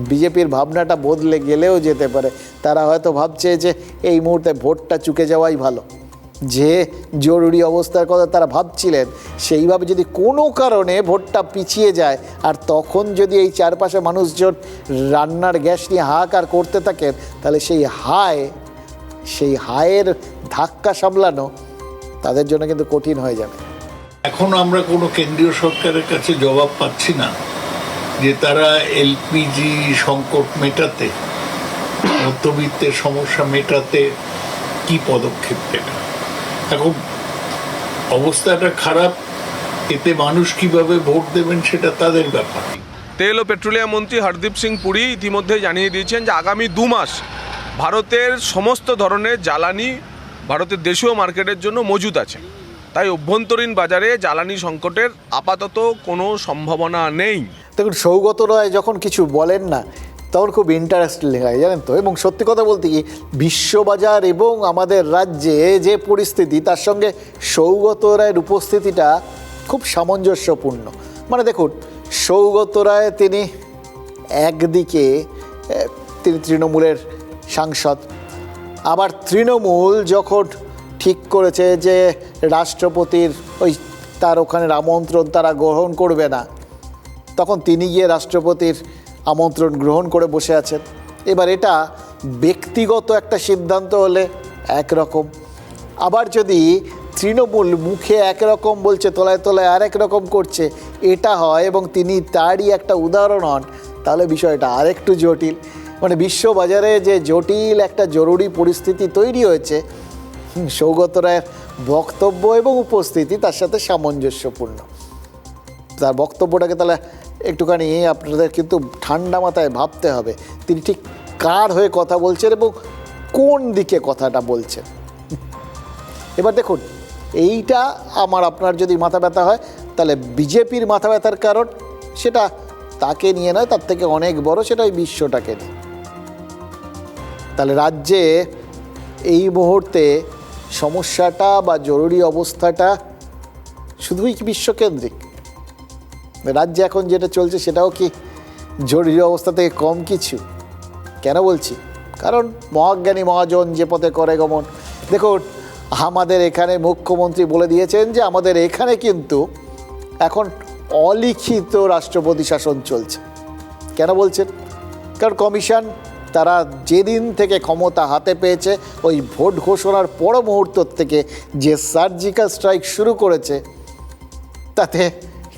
বিজেপির ভাবনাটা বদলে গেলেও যেতে পারে। তারা হয়তো ভাবছে যে এই মুহূর্তে ভোটটা চুকে যাওয়াই ভালো। যে জরুরি অবস্থার কথা তারা ভাবছিলেন, সেইভাবে যদি কোনো কারণে ভোটটা পিছিয়ে যায়, আর তখন যদি এই চারপাশে মানুষজন রান্নার গ্যাস নিয়ে হাহাকার করতে থাকেন, তাহলে সেই হায়ের ধাক্কা সামলানো তাদের জন্য কিন্তু কঠিন হয়ে যাবে। এখন আমরা কোনো কেন্দ্রীয় সরকারের কাছে জবাব পাচ্ছি না যে তারা এলপিজি সংকট মেটাতে, মধ্যবিত্তের সমস্যা মেটাতে কি পদক্ষেপ নেবে। এখন অবস্থাটা খারাপ, এতে মানুষ কিভাবে ভোট দেবেন সেটা তাদের ব্যাপার। তেল ও পেট্রোলিয়াম মন্ত্রী হরদীপ সিং পুরী ইতিমধ্যে জানিয়ে দিয়েছেন যে আগামী 2 মাস ভারতের সমস্ত ধরনের জ্বালানি ভারতের দেশীয় মার্কেটের জন্য মজুত আছে। তাই অভ্যন্তরীণ বাজারে জ্বালানি সংকটের আপাতত কোনো সম্ভাবনা নেই। দেখুন, সৌগত রায় যখন কিছু বলেন না তখন খুব ইন্টারেস্টিং হয়, জানেন তো। এবং সত্যি কথা বলতে কি, বিশ্ববাজার এবং আমাদের রাজ্যে যে পরিস্থিতি, তার সঙ্গে সৌগত রায়ের উপস্থিতিটা খুব সামঞ্জস্যপূর্ণ। মানে দেখুন, সৌগত রায় তিনি একদিকে তিনি তৃণমূলের সাংসদ, আবার তৃণমূল যখন ঠিক করেছে যে রাষ্ট্রপতির তার ওখানের আমন্ত্রণ তারা গ্রহণ করবে না, তখন তিনি গিয়ে রাষ্ট্রপতির আমন্ত্রণ গ্রহণ করে বসে আছেন। এবার এটা ব্যক্তিগত একটা সিদ্ধান্ত হলে একরকম, আবার যদি তৃণমূল মুখে একরকম বলছে, তলায় তলায় আরেক রকম করছে, এটা হয় এবং তিনি তারই একটা উদাহরণ হন, তাহলে বিষয়টা আরেকটু জটিল। মানে বিশ্ববাজারে যে জটিল একটা জরুরি পরিস্থিতি তৈরি হয়েছে, সৌগত রায়ের বক্তব্য এবং উপস্থিতি তার সাথে সামঞ্জস্যপূর্ণ। তার বক্তব্যটাকে তাহলে একটুখানি আপনাদের কিন্তু ঠান্ডা মাথায় ভাবতে হবে, তিনি ঠিক কার হয়ে কথা বলছেন এবং কোন দিকে কথাটা বলছেন। এবার দেখুন, এইটা আমার আপনার যদি মাথা ব্যথা হয়, তাহলে বিজেপির মাথা ব্যথার কারণ সেটা তাকে নিয়ে নয়, তার থেকে অনেক বড়, সেটা ওই বিশ্বটাকে নিয়ে। তাহলে রাজ্যে এই মুহূর্তে সমস্যাটা বা জরুরি অবস্থাটা শুধুই কি বিশ্বকেন্দ্রিক? রাজ্যে এখন যেটা চলছে সেটাও কি জরুরি অবস্থা থেকে কম কিছু? কেন বলছি? কারণ মহাজ্ঞানী মহাজন যে পথে করে গমন। দেখুন, আমাদের এখানে মুখ্যমন্ত্রী বলে দিয়েছেন যে আমাদের এখানে কিন্তু এখন অলিখিত রাষ্ট্রপতি শাসন চলছে। কেন বলছেন? কারণ কমিশন তারা যেদিন থেকে ক্ষমতা হাতে পেয়েছে, ওই ভোট ঘোষণার পর মুহূর্ত থেকে যে সার্জিক্যাল স্ট্রাইক শুরু করেছে, তাতে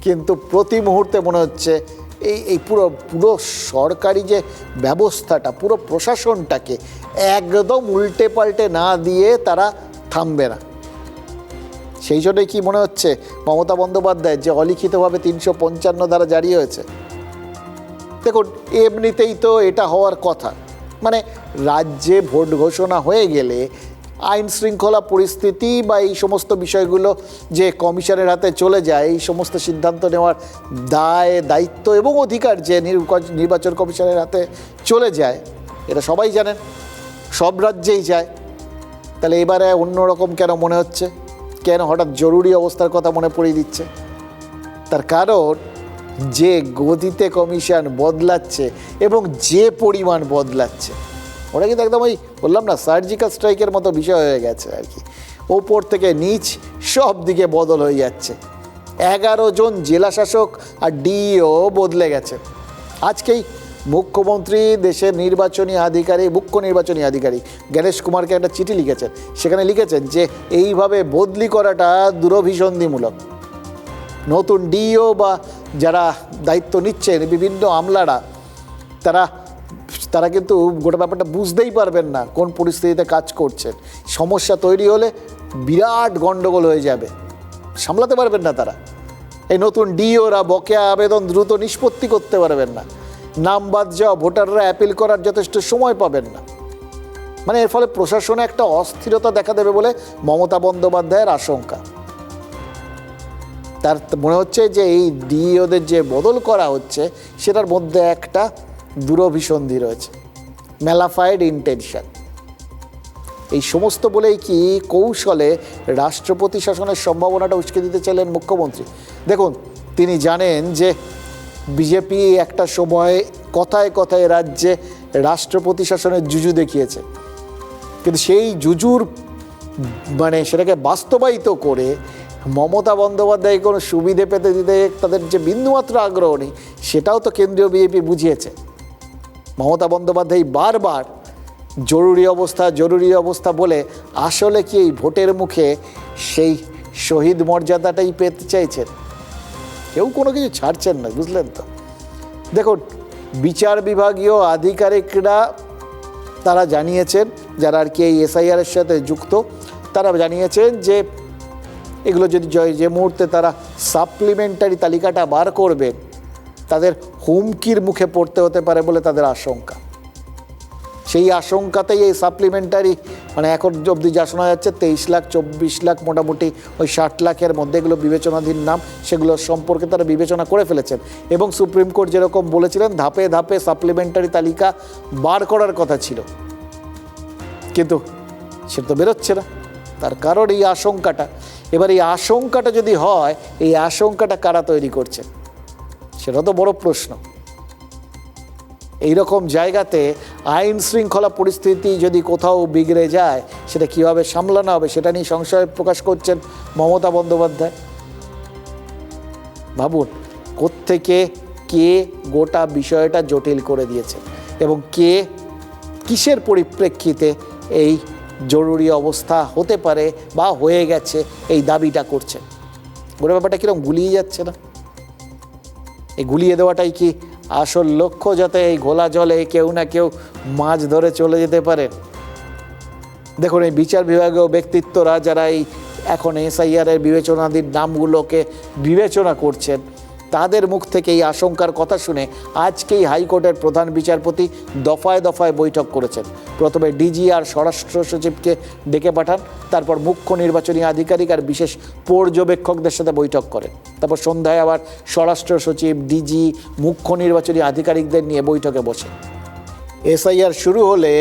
কিন্তু প্রতি মুহূর্তে মনে হচ্ছে এই পুরো সরকারি যে ব্যবস্থাটা, পুরো প্রশাসনটাকে একদম উল্টে পাল্টে না দিয়ে তারা থামবে না। সেই জন্যই কি মনে হচ্ছে মমতা বন্দ্যোপাধ্যায় যে অলিখিতভাবে 355 ধারা জারি হয়েছে? দেখুন, এমনিতেই তো এটা হওয়ার কথা। মানে রাজ্যে ভোট ঘোষণা হয়ে গেলে আইন শৃঙ্খলা পরিস্থিতি বা এই সমস্ত বিষয়গুলো যে কমিশনের হাতে চলে যায়, এই সমস্ত সিদ্ধান্ত নেওয়ার দায়, দায়িত্ব এবং অধিকার যে নির্বাচন কমিশনের হাতে চলে যায়, এটা সবাই জানেন, সব রাজ্যেই যায়। তাহলে এবারে অন্যরকম কেন মনে হচ্ছে? কেন হঠাৎ জরুরি অবস্থার কথা মনে পড়িয়ে দিচ্ছে? তার কারণ যে গতিতে কমিশন বদলাচ্ছে এবং যে পরিমাণ বদলাচ্ছে, ওটা কিন্তু একদম ওই বললাম না, সার্জিক্যাল স্ট্রাইকের মতো বিষয় হয়ে গেছে আর কি। ওপর থেকে নিচ সব দিকে বদল হয়ে যাচ্ছে। 11 জন জেলা শাসক আর ডিইও বদলে গেছে। আজকেই মুখ্যমন্ত্রী দেশের মুখ্য নির্বাচনী আধিকারিক গণেশ কুমারকে একটা চিঠি লিখেছেন। সেখানে লিখেছেন যে এইভাবে বদলি করাটা দুরভিসন্ধিমূলক। নতুন ডিইও বা যারা দায়িত্ব নিচ্ছেন, বিভিন্ন আমলারা, তারা কিন্তু গোটা ব্যাপারটা বুঝতেই পারবেন না কোন পরিস্থিতিতে কাজ করছেন। সমস্যা তৈরি হলে বিরাট গণ্ডগোল হয়ে যাবে, সামলাতে পারবেন না তারা। এই নতুন ডিইওরা বকেয়া আবেদন দ্রুত নিষ্পত্তি করতে পারবেন না, নাম বাদ যাওয়া ভোটাররা অ্যাপিল করার যথেষ্ট সময় পাবেন না। মানে এর ফলে প্রশাসনে একটা অস্থিরতা দেখা দেবে বলে মমতা বন্দ্যোপাধ্যায়ের আশঙ্কা। তার মনে হচ্ছে যে এই ডিইওদের যে বদল করা হচ্ছে সেটার মধ্যে একটা দুরভিসন্ধি রয়েছে, ম্যালাফাইড ইন্টেনশন। এই সমস্ত বলেই কি কৌশলে রাষ্ট্রপতি শাসনের সম্ভাবনাটা উস্কে দিতে চাইলেন মুখ্যমন্ত্রী। দেখুন, তিনি জানেন যে বিজেপি একটা সময় কথায় কথায় রাজ্যে রাষ্ট্রপতি শাসনের জুজু দেখিয়েছে, কিন্তু সেই জুজুর সেটাকে বাস্তবায়িত করে মমতা বন্দ্যোপাধ্যায় কোনো সুবিধে পেতে দিতে তাদের যে বিন্দুমাত্র আগ্রহ নেই, সেটাও তো কেন্দ্রীয় বিজেপি বুঝিয়েছে। মমতা বন্দ্যোপাধ্যায় বারবার জরুরি অবস্থা বলে আসলে কি এই ভোটের মুখে সেই শহীদ মর্যাদাটাই পেতে চাইছেন? কেউ কোনো কিছু ছাড়ছেন না, বুঝলেন তো। দেখুন, বিচার বিভাগীয় আধিকারিকরা তারা জানিয়েছেন, যারা আর কি এই এসআইআরের সাথে যুক্ত, তারা জানিয়েছেন যে এগুলো যদি যে মুহূর্তে তারা সাপ্লিমেন্টারি তালিকাটা বার করবেন, তাদের হুমকির মুখে পড়তে হতে পারে বলে তাদের আশঙ্কা। সেই আশঙ্কাতেই এই সাপ্লিমেন্টারি, মানে এখন অবধি যা শোনা যাচ্ছে 23 লাখ 24 লাখ মোটামুটি ওই 60 লাখের মধ্যে এগুলো বিবেচনাধীন নাম, সেগুলো সম্পর্কে তারা বিবেচনা করে ফেলেছেন। এবং সুপ্রিম কোর্ট যেরকম বলেছিলেন ধাপে ধাপে সাপ্লিমেন্টারি তালিকা বার করার কথা ছিল, কিন্তু সেটা তো বেরোচ্ছে না। তার কারণ এই আশঙ্কাটা। এবার এই আশঙ্কাটা যদি হয়, এই আশঙ্কাটা কারা তৈরি করছে সেটা তো বড় প্রশ্ন। এইরকম জায়গাতে আইন শৃঙ্খলা পরিস্থিতি যদি কোথাও বিগড়ে যায়, সেটা কীভাবে সামলানো হবে সেটা নিয়ে সংশয় প্রকাশ করছেন মমতা বন্দ্যোপাধ্যায়। ভাবুন কোত্থেকে কে গোটা বিষয়টা জটিল করে দিয়েছে এবং কে কিসের পরিপ্রেক্ষিতে এই জরুরি অবস্থা হতে পারে বা হয়ে গেছে এই দাবিটা করছে। গোটা ব্যাপারটা কীরকম গুলিয়ে যাচ্ছে না? এই গুলিয়ে দেওয়াটাই কি আসল লক্ষ্য, যাতে এই ঘোলা জলে কেউ না কেউ মাছ ধরে চলে যেতে পারে? দেখুন এই বিচার বিভাগীয় ব্যক্তিত্বরা যারা এই এখন এসআইআরের বিবেচনাধীন নামগুলোকে বিবেচনা করছেন, তাদের মুখ থেকে এই আশঙ্কার কথা শুনে আজকেই হাইকোর্টের প্রধান বিচারপতি দফায় দফায় বৈঠক করেছেন। প্রথমে ডিজি আর স্বরাষ্ট্র সচিবকে ডেকে পাঠান, তারপর মুখ্য নির্বাচনী আধিকারিক আর বিশেষ পর্যবেক্ষকদের সাথে বৈঠক করেন। তারপর সন্ধ্যায় আবার স্বরাষ্ট্র সচিব, ডিজি, মুখ্য নির্বাচনী আধিকারিকদের নিয়ে বৈঠকে বসেন। এসআইআর শুরু হলে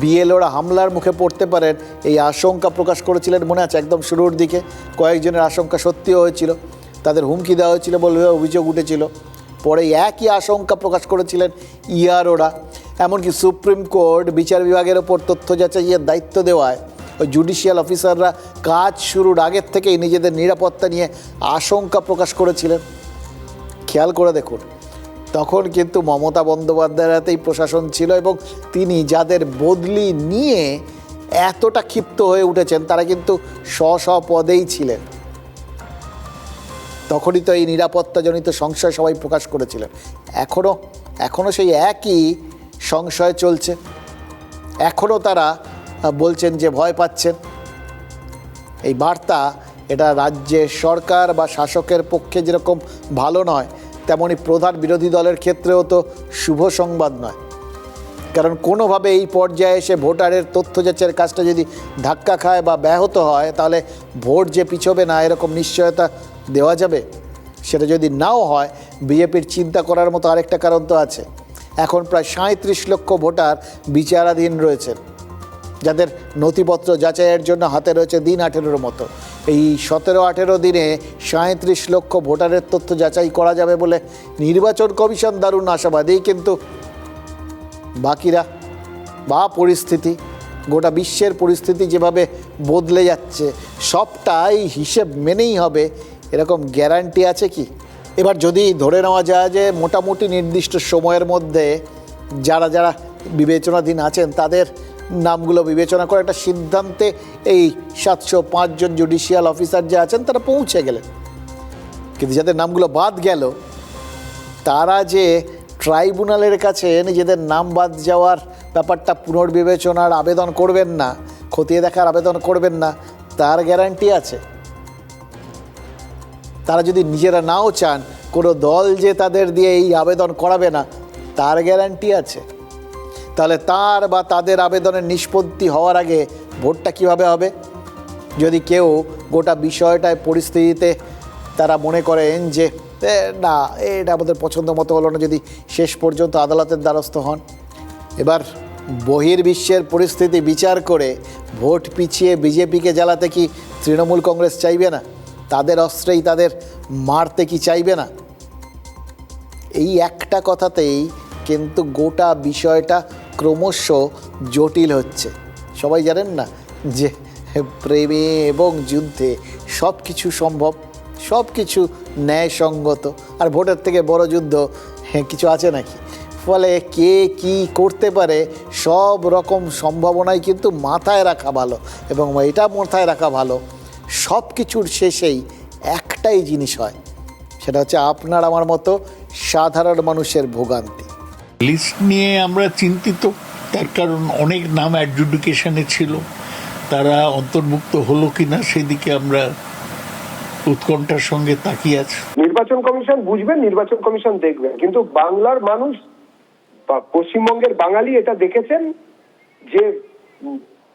বিএলওরা হামলার মুখে পড়তে পারেন এই আশঙ্কা প্রকাশ করেছিলেন, মনে আছে? একদম শুরুর দিকে কয়েকজনের আশঙ্কা সত্যিও হয়েছিল, তাদের হুমকি দেওয়া হয়েছিল বলে অভিযোগ উঠেছিল। পরে একই আশঙ্কা প্রকাশ করেছিলেন ইআরওরা। এমনকি সুপ্রিম কোর্ট বিচার বিভাগের ওপর তথ্য যাচাইয়ের দায়িত্ব দেওয়ায় ওই জুডিশিয়াল অফিসাররা কাজ শুরুর আগের থেকেই নিজেদের নিরাপত্তা নিয়ে আশঙ্কা প্রকাশ করেছিলেন। খেয়াল করে দেখুন, তখন কিন্তু মমতা বন্দ্যোপাধ্যায়ের হাতেই প্রশাসন ছিল এবং তিনি যাদের বদলি নিয়ে এতটা ক্ষিপ্ত হয়ে উঠেছেন তারা কিন্তু স্ব পদেই ছিলেন। তখনই তো এই নিরাপত্তাজনিত সংশয় সবাই প্রকাশ করেছিলেন। এখনও সেই একই সংশয় চলছে। এখনও তারা বলছেন যে ভয় পাচ্ছেন। এই বার্তা এটা রাজ্যের সরকার বা শাসকের পক্ষে যেরকম ভালো নয়, তেমনি প্রধান বিরোধী দলের ক্ষেত্রেও তো শুভ সংবাদ নয়। কারণ কোনোভাবে এই পর্যায়ে এসে ভোটারের তথ্য যাচাইয়ের কাজটা যদি ধাক্কা খায় বা ব্যাহত হয়, তাহলে ভোট যে পিছবে না এরকম নিশ্চয়তা দেওয়া যাবে? সেটা যদি নাও হয়, বিজেপির চিন্তা করার মতো আরেকটা কারণ তো আছে। এখন প্রায় 37 লক্ষ ভোটার বিচারাধীন রয়েছেন, যাদের নথিপত্র যাচাইয়ের জন্য হাতে রয়েছে দিন 18 মতো। এই 17-18 দিনে 37 লক্ষ ভোটারের তথ্য যাচাই করা যাবে বলে নির্বাচন কমিশন দারুণ আশাবাদী। কিন্তু বাকিরা বা পরিস্থিতি, গোটা বিশ্বের পরিস্থিতি যেভাবে বদলে যাচ্ছে, সবটাই হিসেব মেনেই হবে এরকম গ্যারান্টি আছে কি? এবার যদি ধরে নেওয়া যায় যে মোটামুটি নির্দিষ্ট সময়ের মধ্যে যারা যারা বিবেচনাধীন আছেন তাদের নামগুলো বিবেচনা করে একটা সিদ্ধান্তে এই 705 জন জুডিশিয়াল অফিসার যে আছেন তারা পৌঁছে গেলেন, কিন্তু যাদের নামগুলো বাদ গেল তারা যে ট্রাইব্যুনালের কাছে নিজেদের নাম বাদ যাওয়ার ব্যাপারটা পুনর্বিবেচনার আবেদন করবেন না, খতিয়ে দেখার আবেদন করবেন না, তার গ্যারান্টি আছে? তারা যদি নিজেরা নাও চান, কোনো দল যে তাদের দিয়ে এই আবেদন করাবে না, তার গ্যারান্টি আছে? তাহলে তার বা তাদের আবেদনের নিষ্পত্তি হওয়ার আগে ভোটটা কিভাবে হবে? যদি কেউ গোটা বিষয়টায় পরিস্থিতিতে তারা মনে করেন যে না এটা আমাদের পছন্দ মতো হলো না, যদি শেষ পর্যন্ত আদালতের দ্বারস্থ হন। এবার বহির্বিশ্বের পরিস্থিতি বিচার করে ভোট পিছিয়ে বিজেপিকে জ্বালাতে কি তৃণমূল কংগ্রেস চাইবে না? তাদের অস্ত্রেই তাদের মারতে কি চাইবে না? এই একটা কথাতেই কিন্তু গোটা বিষয়টা ক্রমশ জটিল হচ্ছে। সবাই জানেন না যে প্রেমে এবং যুদ্ধে সব কিছু সম্ভব, সব কিছু ন্যায়সঙ্গত, আর ভোটের থেকে বড় যুদ্ধ কিছু আছে নাকি? ফলে কে কি করতে পারে সব রকম সম্ভাবনাই কিন্তু মাথায় রাখা ভালো, এবং এটা মাথায় রাখা ভালো সব কিছুর শেষেই একটাই জিনিস হয়, সেটা হচ্ছে আপনার আমার মতো সাধারণ মানুষের ভোগান্তি। লিস্ট নিয়ে আমরা চিন্তিত, তার কারণ অনেক নাম অ্যাডজুডিকেশনে ছিল, তারা অন্তর্ভুক্ত হলো কিনা সেদিকে আমরা উৎকণ্ঠার সঙ্গে তাকিয়ে আছি। নির্বাচন কমিশন বুঝবেন, নির্বাচন কমিশন দেখবেন, কিন্তু বাংলার মানুষ বা পশ্চিমবঙ্গের বাঙালি এটা দেখেছেন যে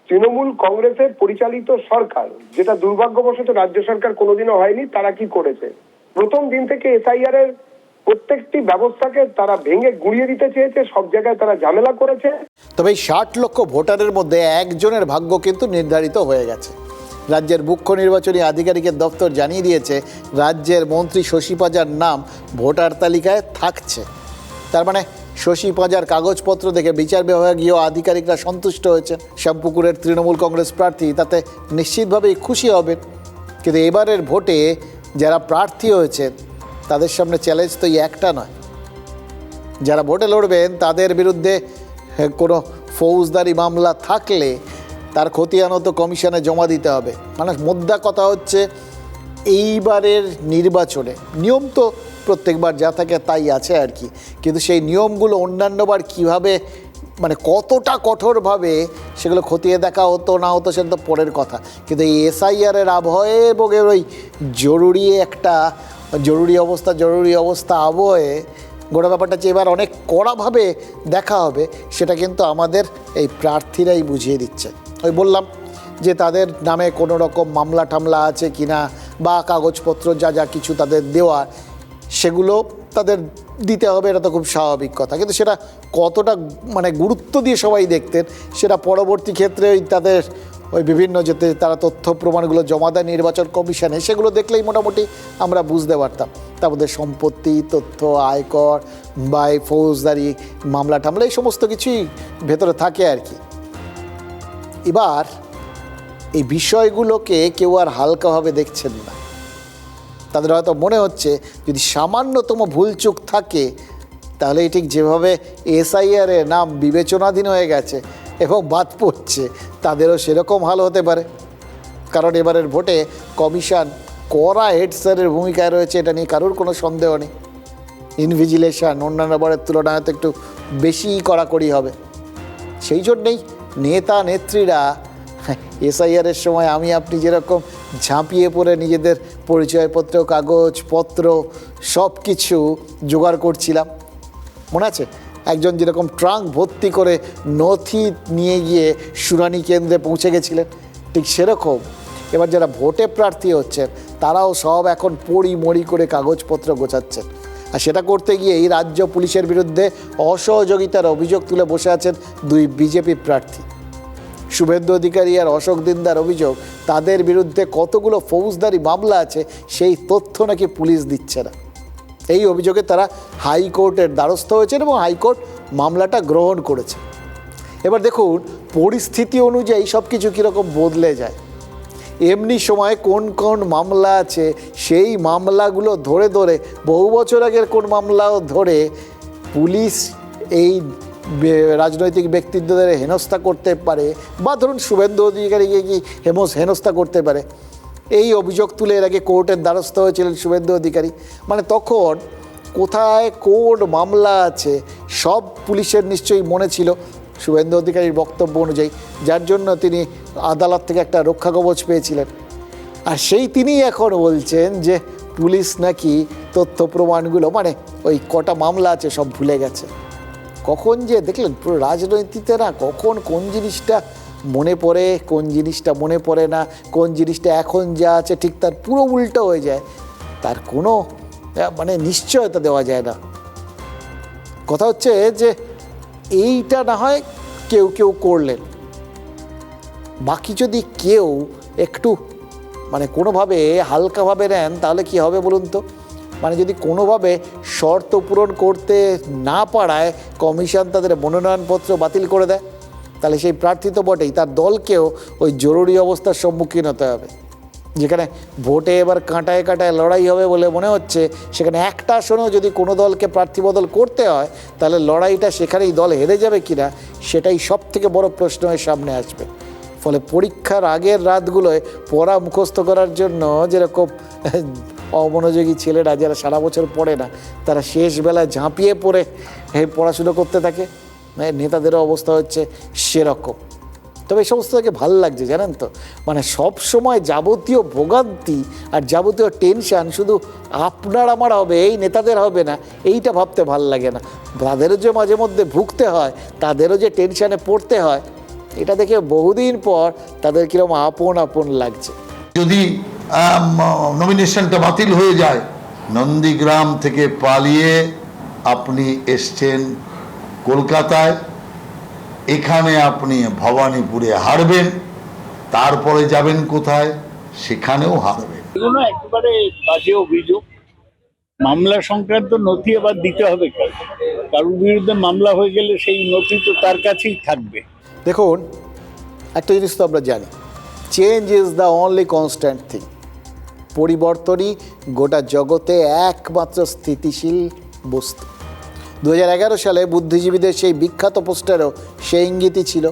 তৃণমূল কংগ্রেসের পরিচালিত সরকার, যেটা দুর্ভাগ্যবশত রাজ্য সরকার কোনোদিনও হয়নি, তারা কি করেছে? প্রথম দিন থেকে এসআইআর এর প্রত্যেকটি ব্যবস্থাকে তারা ভেঙে গুঁড়িয়ে দিতে চেয়েছে, সব জায়গায় তারা ঝামেলা করেছে। তবে এই 60 লক্ষ ভোটারের মধ্যে একজনের ভাগ্য কিন্তু নির্ধারিত হয়ে গেছে। রাজ্যের মুখ্য নির্বাচনী আধিকারিকের দপ্তর জানিয়ে দিয়েছে রাজ্যের মন্ত্রী শশী পাঁজার নাম ভোটার তালিকায় থাকছে। তার মানে শশী পাঁজার কাগজপত্র দেখে বিচার বিভাগীয় আধিকারিকরা সন্তুষ্ট হয়েছেন। শ্যামপুকুরের তৃণমূল কংগ্রেস প্রার্থী তাতে নিশ্চিতভাবেই খুশি হবেন। কিন্তু এবারের ভোটে যারা প্রার্থী হয়েছেন তাদের সামনে চ্যালেঞ্জ তো এই একটা নয়। যারা ভোটে লড়বেন তাদের বিরুদ্ধে কোনো ফৌজদারি মামলা থাকলে তার খতিয়ানও তো কমিশনে জমা দিতে হবে। মানে মোদ্দা কথা হচ্ছে এইবারের নির্বাচনে নিয়ম তো প্রত্যেকবার যা থাকে তাই আছে আর কি, কিন্তু সেই নিয়মগুলো অন্যান্যবার কিভাবে মানে কতটা কঠোরভাবে সেগুলো খতিয়ে দেখা হতো না হতো সেটা তো পরের কথা। কিন্তু এই এসআইআরের আবহে এবং এর ওই জরুরি অবস্থা আবহে গোটা ব্যাপারটা হচ্ছে এবার অনেক কড়াভাবে দেখা হবে, সেটা কিন্তু আমাদের এই প্রার্থীরাই বুঝিয়ে দিচ্ছে। ওই বললাম যে তাদের নামে কোনো রকম মামলা টামলা আছে কিনা বা কাগজপত্র যা কিছু তাদের দেওয়ার সেগুলো তাদের দিতে হবে, এটা তো খুব স্বাভাবিক কথা। কিন্তু সেটা কতটা মানে গুরুত্ব দিয়ে সবাই দেখতেন সেটা পরবর্তী ক্ষেত্রে তাদের ওই বিভিন্ন যেতে তারা তথ্য প্রমাণগুলো জমা দেয় নির্বাচন কমিশনে, সেগুলো দেখলেই মোটামুটি আমরা বুঝতে পারতাম। তার মধ্যে সম্পত্তি তথ্য, আয়কর বা ফৌজদারি মামলা টামলা এই সমস্ত কিছুই ভেতরে থাকে আর কি। এবার এই বিষয়গুলোকে কেউ আর হালকাভাবে দেখছেন না। তাদের হয়তো মনে হচ্ছে যদি সামান্যতম ভুলচুক থাকে তাহলে ঠিক যেভাবে এসআইআর-এ নাম বিবেচনাধীন হয়ে গেছে এবং বাদ পড়ছে তাদেরও সেরকম হাল হতে পারে। কারণ এবারের ভোটে কমিশন কড়া হেডস্যারের ভূমিকায় রয়েছে, এটা নিয়ে কারোর কোনো সন্দেহ নেই। ইনভিজিলেশন অন্যান্য বারের তুলনায় তো একটু বেশিই কড়াকড়ি হবে। সেই জন্যেই নেতা নেত্রীরা এসআইআরের সময় আমি আপনি যেরকম ঝাঁপিয়ে পড়ে নিজেদের পরিচয়পত্র কাগজপত্র সব কিছু জোগাড় করছিলাম, মনে আছে? একজন যেরকম ট্রাঙ্ক ভর্তি করে নথি নিয়ে গিয়ে শুনানি কেন্দ্রে পৌঁছে গেছিলেন, ঠিক সেরকম এবার যারা ভোটে প্রার্থী হচ্ছেন তারাও সব এখন পড়ি করে কাগজপত্র গোছাচ্ছেন। আর সেটা করতে গিয়েই রাজ্য পুলিশের বিরুদ্ধে অসহযোগিতার অভিযোগ তুলে বসে আছেন দুই বিজেপি প্রার্থী। শুভেন্দু অধিকারী আর অশোক দিন্দার অভিযোগ তাদের বিরুদ্ধে কতগুলো ফৌজদারি মামলা আছে সেই তথ্য নাকি পুলিশ দিচ্ছে না। এই অভিযোগে তারা হাইকোর্টের দ্বারস্থ হয়েছেন এবং হাইকোর্ট মামলাটা গ্রহণ করেছে। এবার দেখুন পরিস্থিতি অনুযায়ী সব কিছু কীরকম বদলে যায়। এমনি সময় কোন কোন মামলা আছে সেই মামলাগুলো ধরে বহু বছর আগের কোন মামলাও ধরে পুলিশ এই রাজনৈতিক ব্যক্তিত্বদের হেনস্থা করতে পারে বা ধরুন শুভেন্দু অধিকারীকে কি হেনস্থা করতে পারে, এই অভিযোগ তুলে এর আগে কোর্টের দ্বারস্থ হয়েছিলেন শুভেন্দু অধিকারী। মানে তখন কোথায় কোন মামলা আছে সব পুলিশের নিশ্চয়ই মনে ছিল শুভেন্দু অধিকারীর বক্তব্য অনুযায়ী, যার জন্য তিনি আদালত থেকে একটা রক্ষা কবচ পেয়েছিলেন। আর তিনি এখন বলছেন যে পুলিশ নাকি তথ্য প্রমাণগুলো মানে ওই কটা মামলা আছে সব ভুলে গেছে। কখন যে দেখলেন পুরো রাজনীতিতে না কখন কোন জিনিসটা মনে পড়ে কোন জিনিসটা মনে পড়ে না, কোন জিনিসটা এখন যা আছে ঠিক তার পুরো উল্টো হয়ে যায়, তার কোনো মানে নিশ্চয়তা দেওয়া যায় না। কথা হচ্ছে যে এইটা না হয় কেউ করলেন, বাকি যদি কেউ একটু মানে কোনোভাবে হালকাভাবে নেন তাহলে কি হবে বলুন তো? মানে যদি কোনোভাবে শর্ত পূরণ করতে না পারায় কমিশন তাদের মনোনয়নপত্র বাতিল করে দেয়, তাহলে সেই প্রার্থী তো বটেই, তার দলকেও ওই জরুরি অবস্থার সম্মুখীন হতে হবে। যেখানে ভোটে এবার কাঁটায় লড়াই হবে বলে মনে হচ্ছে, সেখানে একটা আসনেও যদি কোনো দলকে প্রার্থী বদল করতে হয় তাহলে লড়াইটা সেখানেই দল হেরে যাবে কিনা সেটাই সব থেকে বড় প্রশ্ন হয়ে সামনে আসবে। ফলে পরীক্ষার আগের রাতগুলোয় পড়া মুখস্থ করার জন্য যেরকম অমনোযোগী ছেলেরা যারা সারা বছর পড়ে না তারা শেষ বেলায় ঝাঁপিয়ে পড়ে পড়াশুনো করতে থাকে, নেতাদেরও অবস্থা হচ্ছে সেরকম। তবে এই সমস্ত থেকে ভালো লাগছে জানেন তো, মানে সব সময় যাবতীয় ভোগান্তি আর যাবতীয় টেনশান শুধু আপনার আমার হবে, এই নেতাদের হবে না, এইটা ভাবতে ভাল লাগে না। তাদেরও যে মাঝে মধ্যে ভুগতে হয়, তাদেরও যে টেনশানে পড়তে হয়, এটা দেখে বহুদিন পর তাদের কিরকম আপন আপন লাগছে। যদি নমিনেশনটা বাতিল হয়ে যায়, নন্দীগ্রাম থেকে পালিয়ে আপনি এসছেন কলকাতায়, এখানে আপনি ভবানীপুরে হারবেন, তারপরে যাবেন কোথায়, সেখানেও হারবেন। এগুলো একেবারে বাজে অভিযোগ। মামলা সংক্রান্ত নথি আবার দিতে হবে কারোর বিরুদ্ধে মামলা হয়ে গেলে সেই নথি তো তার কাছেই থাকবে। দেখুন, একটা জিনিস তো আমরা জানি, change is the only constant thing. পরিবর্তনই গোটা জগতে একমাত্র স্থিতিশীল বস্তু। 2011 সালে বুদ্ধিজীবীদের সেই বিখ্যাত পোস্টারেও সেই ইঙ্গিতই ছিল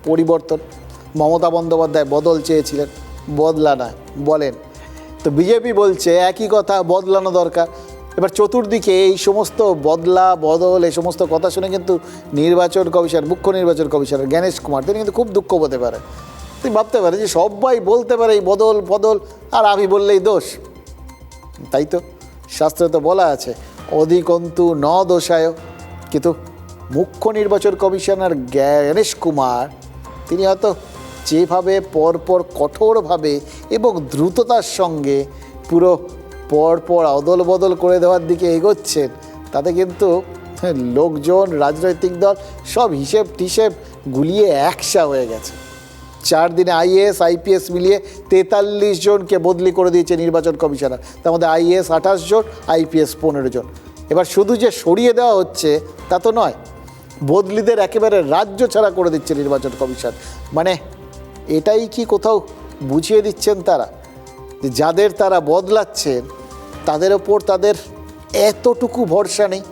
পরিবর্তন। মমতা বন্দ্যোপাধ্যায় বদল চেয়েছিলেন, বদলা নয় বলেন। তো বিজেপি বলছে একই কথা, বদলানো দরকার। এবার চতুর্দিকে এই সমস্ত বদল এই সমস্ত কথা শুনে কিন্তু নির্বাচন কমিশন, মুখ্য নির্বাচন কমিশনার জ্ঞানেশ কুমার, তিনি কিন্তু খুব দুঃখ পেতে পারে। তিনি ভাবতে পারে যে সবাই বলতে পারে এই বদল আর আমি বললেই দোষ। তাই তো শাস্ত্রে তো বলা আছে অধিকন্তু ন দোষায়। কিন্তু মুখ্য নির্বাচন কমিশনার জ্ঞানেশ কুমার তিনি হয়তো যেভাবে পরপর কঠোরভাবে এবং দ্রুততার সঙ্গে পুরো পরপর অদল বদল করে দেওয়ার দিকে এগোচ্ছেন, তাতে কিন্তু লোকজন, রাজনৈতিক দল সব হিসেব টিসেব গুলিয়ে একসা হয়ে গেছে। 4 দিনে IAS IPS মিলিয়ে 43 জনকে বদলি করে দিয়েছে নির্বাচন কমিশনার। তার মধ্যে IAS 28 জন, IPS 15 জন। এবার শুধু যে সরিয়ে দেওয়া হচ্ছে তা তো নয়, বদলিদের একেবারে রাজ্য ছাড়া করে দিচ্ছে নির্বাচন কমিশন। মানে এটাই কি কোথাও বুঝিয়ে দিচ্ছেন তারা যে যাদের তারা বদলাচ্ছেন তাদের ওপর তাদের এতটুকু ভরসা নেই?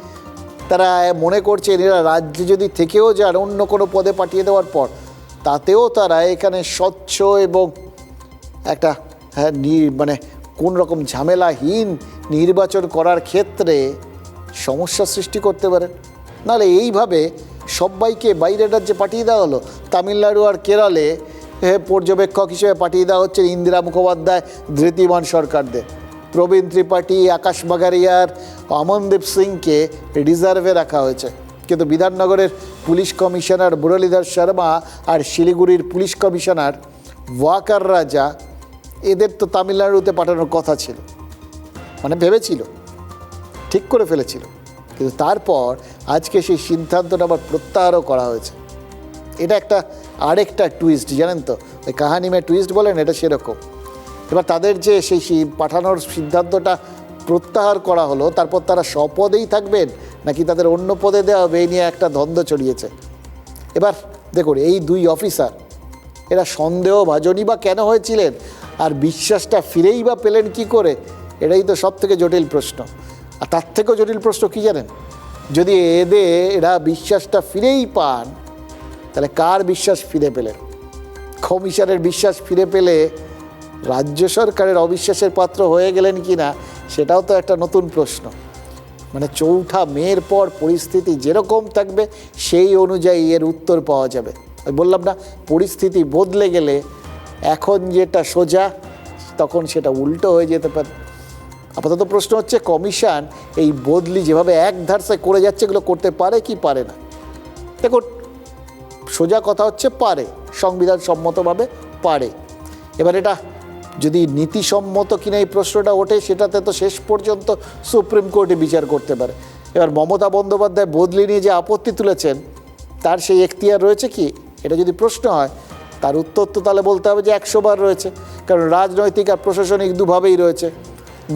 তারা মনে করছেন এরা রাজ্যে যদি থেকেও যান অন্য কোনো পদে পাঠিয়ে দেওয়ার পর, তাতেও তারা এখানে স্বচ্ছ এবং একটা মানে কোন রকম ঝামেলাহীন নির্বাচন করার ক্ষেত্রে সমস্যা সৃষ্টি করতে পারেন। নাহলে এইভাবে সবাইকে বাইরের রাজ্যে পাঠিয়ে দেওয়া হলো। তামিলনাড়ু আর কেরলে পর্যবেক্ষক হিসেবে পাঠিয়ে দেওয়া হচ্ছে ইন্দিরা মুখোপাধ্যায়, ধৃতিমান সরকারদের। প্রবীণ ত্রিপাঠী, আকাশ বাগারিয়ার, অমনদীপ সিংকে রিজার্ভে রাখা হয়েছে। কিন্তু বিধাননগরের পুলিশ কমিশনার মুরলীধর শর্মা আর শিলিগুড়ির পুলিশ কমিশনার ওয়াকার রাজা, এদের তো তামিলনাড়ুতে পাঠানোর কথা ছিল, মানে ভেবেছিল, ঠিক করে ফেলেছিল। কিন্তু তারপর আজকে সেই সিদ্ধান্তটা আবার প্রত্যাহারও করা হয়েছে। এটা একটা আরেকটা টুইস্ট, জানেন তো, ওই কাহানি মে টুইস্ট বলেন, এটা সেরকম। এবার তাদের যে সেই পাঠানোর সিদ্ধান্তটা প্রত্যাহার করা হলো, তারপর তারা স্বপদেই থাকবেন নাকি তাদের অন্য পদে দেওয়া হবে, এই নিয়ে একটা দ্বন্দ্ব ছড়িয়েছে। এবার দেখুন, এই 2 অফিসার এরা সন্দেহভাজনই বা কেন হয়েছিলেন, আর বিশ্বাসটা ফিরেই বা পেলেন কি করে, এটাই তো সব থেকে জটিল প্রশ্ন। আর তার থেকেও জটিল প্রশ্ন কি জানেন, যদি এরা বিশ্বাসটা ফিরেই পান, তাহলে কার বিশ্বাস ফিরে পেলেন? কমিশনের বিশ্বাস ফিরে পেলে রাজ্য সরকারের অবিশ্বাসের পাত্র হয়ে গেলেন কি না, সেটাও তো একটা নতুন প্রশ্ন। মানে 4 মের পর পরিস্থিতি যেরকম থাকবে সেই অনুযায়ী এর উত্তর পাওয়া যাবে। আমি বললাম না, পরিস্থিতি বদলে গেলে এখন যেটা সোজা তখন সেটা উল্টো হয়ে যেতে পারে। আপাতত প্রশ্ন হচ্ছে কমিশন এই বদলি যেভাবে এক ধারসে করে যাচ্ছে, এগুলো করতে পারে কি পারে না। দেখুন, সোজা কথা হচ্ছে পারে, সংবিধান সম্মতভাবে পারে। এবার এটা যদি নীতিসম্মত কিনা এই প্রশ্নটা ওঠে, সেটাতে তো শেষ পর্যন্ত সুপ্রিম কোর্টে বিচার করতে পারে। এবার মমতা বন্দ্যোপাধ্যায় বদলি নিয়ে যে আপত্তি তুলেছেন, তার সেই এখতিয়ার রয়েছে কি, এটা যদি প্রশ্ন হয়, তার উত্তর তো তাহলে বলতে হবে যে 100 বার রয়েছে। কারণ রাজনৈতিক আর প্রশাসনিক দুভাবেই রয়েছে।